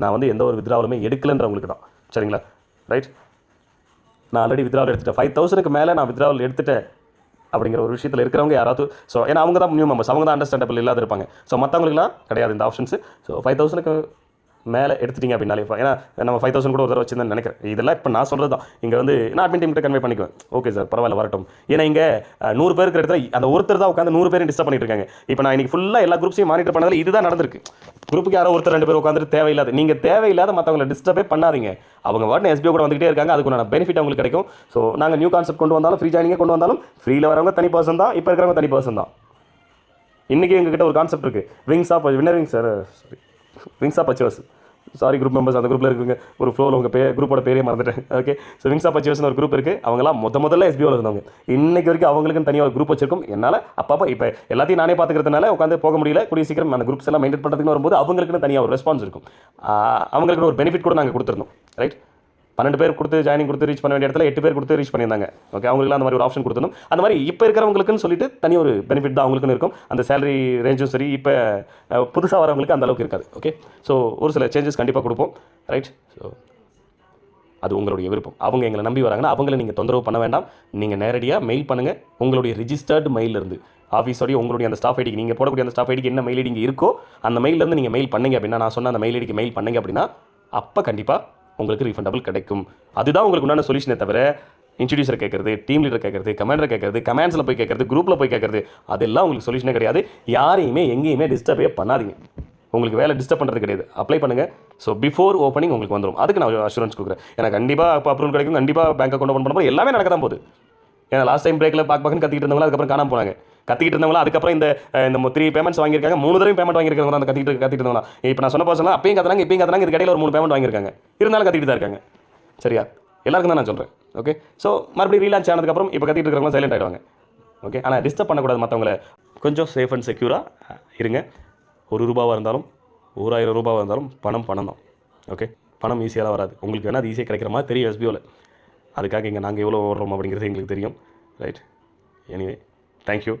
நான் வந்து எந்த ஒரு வித்ராவலுமே எடுக்கலன்றவங்களுக்கு தான். சரிங்களா, ரைட்? நான் ஆல்ரெடி வித்ராவல் எடுத்துட்டேன், 5,000க்கு மேலே நான் வித்ராவல் எடுத்துட்டேன் அப்படிங்கிற ஒரு விஷயத்தில் இருக்கிறவங்க யாராவது. ஸோ ஏன்னா அவங்க தான் நியூ மெம்பர்ஸ், அவங்க தான் அண்டர்ஸ்டாண்டபிள் இல்லாத இருப்பாங்க. ஸோ மற்றவங்களுக்குலாம் கிடையாது இந்த ஆப்ஷன்ஸ். ஸோ 5,000க்கு மேலே எடுத்துட்டீங்க அப்படின்னாலே, ஏன்னா நம்ம 5,000 கூட ஒரு தடவை வச்சுருந்தேன் நினைக்கிறேன். இதெல்லாம் இப்போ நான் சொல்கிறது தான். இங்கே வந்து நான் அட்மின் டீம் கிட்ட கன்வே பண்ணிக்குவேன். ஓகே சார், பரவாயில்ல வரட்டும். ஏன்னா இங்கே 100 பேருக்கு இடத்துல அந்த ஒருத்தர் தான் உட்காந்து 100 பேரும் டிஸ்டர்ப் பண்ணிட்டு இருக்காங்க. இப்போ நான் இன்றைக்கி ஃபுல்லாக எல்லா குரூப்ஸையும் மானிட்டர் பண்ணதில் இதுதான் நடந்திருக்கு. குரூப்புக்கு யாரோ ஒருத்தர் 2 பேர் உட்காந்துட்டு தேவையில்லாத, நீங்கள் தேவையில்லாத மற்றவங்களை டிஸ்டர்பே பண்ணாதீங்க. அவங்க வாட்டின SBO கூட வந்துகிட்டே இருக்காங்க, அதுக்கு பெனிஃபிட் அவங்களுக்கு கிடைக்கும். ஸோ நாங்கள் நியூ கான்செப்ட் கொண்டு வந்தாலும், ஃப்ரீ ஜாயினிங்கே கொண்டு வந்தாலும், ஃப்ரீயில் வரவங்க தனி பர்சன் தான், இப்போ இருக்கிறவங்க தனி பர்சன் தான். இன்றைக்கி எங்ககிட்ட ஒரு கான்செப்ட் இருக்குது, wings of winner wings sir, wings of purchase. Sorry group members, அந்த குரூப்பில் இருக்குங்க. ஒரு ஃப்ளோவில் உங்கள் குரூப்போட பேரே மறந்துட்டேன். ஓகே, ஸோ விங்ஸ் ஆஃப் பர்ச்சேஸ்னு ஒரு குரூப் இருக்குது. அவங்களாம் முதல்ல SBOவில் இருந்தவங்க. இன்றைக்கு வரைக்கும் அவங்களுக்குன்னு தனியாக ஒரு குரூப் வச்சிருக்கும். என்னால் அப்பப்போ இப்போ எல்லாத்தையும் நானே பார்த்துக்கிறதுனால உட்காந்து போக முடியல. கூடிய சீக்கிரம் அந்த குரூப்ஸ் எல்லாம் மெயின்டைன் பண்ணுறதுக்கு வரும்போது அவங்களுக்குன்னு தனியாக ஒரு ரெஸ்பான்ஸ் இருக்கும். அவங்களுக்கு ஒரு பெனிஃபிட் கூட நாங்கள் கொடுத்துருந்தோம். ரைட், 12 பேர் கொடுத்து ஜாயினிங் கொடுத்து ரீச் பண்ண வேண்டிய இடத்துல 8 பேர் கொடுத்து ரீச் பண்ணியிருந்தாங்க. ஓகே, அவங்களுக்கு அந்த மாதிரி ஒரு ஆப்ஷன் கொடுத்துருந்தோம். அந்த மாதிரி இப்போ இருக்கிறவங்களுக்குன்னு சொல்லிட்டு தனி ஒரு பெனிஃபிட் தான் அவங்களுக்குன்னு இருக்கும். அந்த சேலரி ரேஞ்சும் சரி, இப்போ புதுசாக வரவங்களுக்கு அந்த அளவுக்கு இருக்காது. ஓகே, ஸோ ஒரு சில சேஞ்சஸ் கண்டிப்பாக கொடுப்போம். ரைட், ஸோ அது உங்களுடைய விருப்பம். அவங்க எங்களை நம்பி வராங்கன்னா அவங்கள நீங்கள் தொந்தரவு பண்ண வேண்டாம். நீங்கள் நேரடியாக மெயில் பண்ணுங்கள். உங்களுடைய ரிஜிஸ்டர்டு மெயிலிருந்து ஆஃபீஸோடைய உங்களுடைய அந்த ஸ்டாஃப் ஐடிக்கு, நீங்கள் போடக்கூடிய அந்த ஸ்டாஃப் ஐடிக்கு என்ன மெயில் ஐடி இருக்கோ அந்த மெயிலேருந்து நீங்கள் மெயில் பண்ணீங்க அப்படின்னா, நான் சொன்ன அந்த மெயில் ஐடிக்கு மெயில் பண்ணீங்க அப்படின்னா அப்போ கண்டிப்பாக உங்களுக்கு ரீஃபண்டபிள் கிடைக்கும். அதுதான் உங்களுக்கு உண்டான சொல்யூஷனே தவிர இன்ட்ரடியூசர் கேட்குறது, டீம் லீடர் கேட்குறது, கமாண்டர் கேட்குறது, கமாண்ட்ஸில் போய் கேட்குறது, குரூப்பில் போய் கேட்குறது, அதெல்லாம் உங்களுக்கு சொல்யூஷனே கிடையாது. யாரையுமே எங்கேயுமே டிஸ்டர்பே பண்ணாதீங்க. உங்களுக்கு வேலை டிஸ்டர்ப் பண்ணுறது கிடையாது. அப்ளை பண்ணுங்கள். ஸோ பிஃபோர் ஓப்பனிங் உங்களுக்கு வந்துடும். அதுக்கு நான் அஷூரன்ஸ் கொடுக்குறேன். எனக்கு கண்டிப்பாக இப்போ அப்ரூவல் கிடைக்கும், கண்டிப்பாக பேங்க் அக்கௌண்ட் ஓப்பன் பண்ணும்போது எல்லாமே நடக்க தான் போகுது. ஏன்னா லாஸ்ட் டைம் பிரேக்கில் பார்க்கன்னு கத்திக்கிட்டு இருந்தவங்க அதுக்கப்புறம் காணாமல் போனாங்க. கத்திக்கிட்டு இருந்தவங்களா அதுக்கப்புறம் இந்த 3 பேமெண்ட்ஸ் வாங்கியிருக்காங்க, 3 தடவை பேமெண்ட் வாங்கியிருக்காங்க. அந்த கத்திக்கிட்டு இருந்தவங்களா இப்போ நான் சொன்ன பர்சனாக அப்பயும் கத்துறாங்க, இப்பயும் கத்துறாங்க. இது கடையில் ஒரு 3 பேமெண்ட் வாங்கியிருக்காங்க, இருந்தாலும் கத்திக்கிட்டு தான் இருக்காங்க. சரியா, எல்லாருக்கும் தான் நான் சொல்கிறேன். ஓகே, ஸோ மறுபடியும் ரீலான்ச் ஆனதுக்கப்புறம் இப்போ கத்திட்டு இருக்கிறவங்க சைலண்ட் ஆகிடுவாங்க. ஓகே, ஆனால் டிஸ்டர்ப் பண்ணக்கூடாது மற்றவங்களை. கொஞ்சம் சேஃப் அண்ட் செக்யூராக இருங்க. ₹1 இருந்தாலும் 1000 ரூபாவாக இருந்தாலும் பணம் தான். ஓகே, பணம் ஈஸியாக வராது. உங்களுக்கு வேணால் அது ஈஸியாக கிடைக்கிற மாதிரி தெரியும் SBOவில். அதுக்காக இங்கே நாங்கள் எவ்வளோ ஓடுறோம் அப்படிங்கிறது எங்களுக்கு தெரியும். Right, anyway thank you.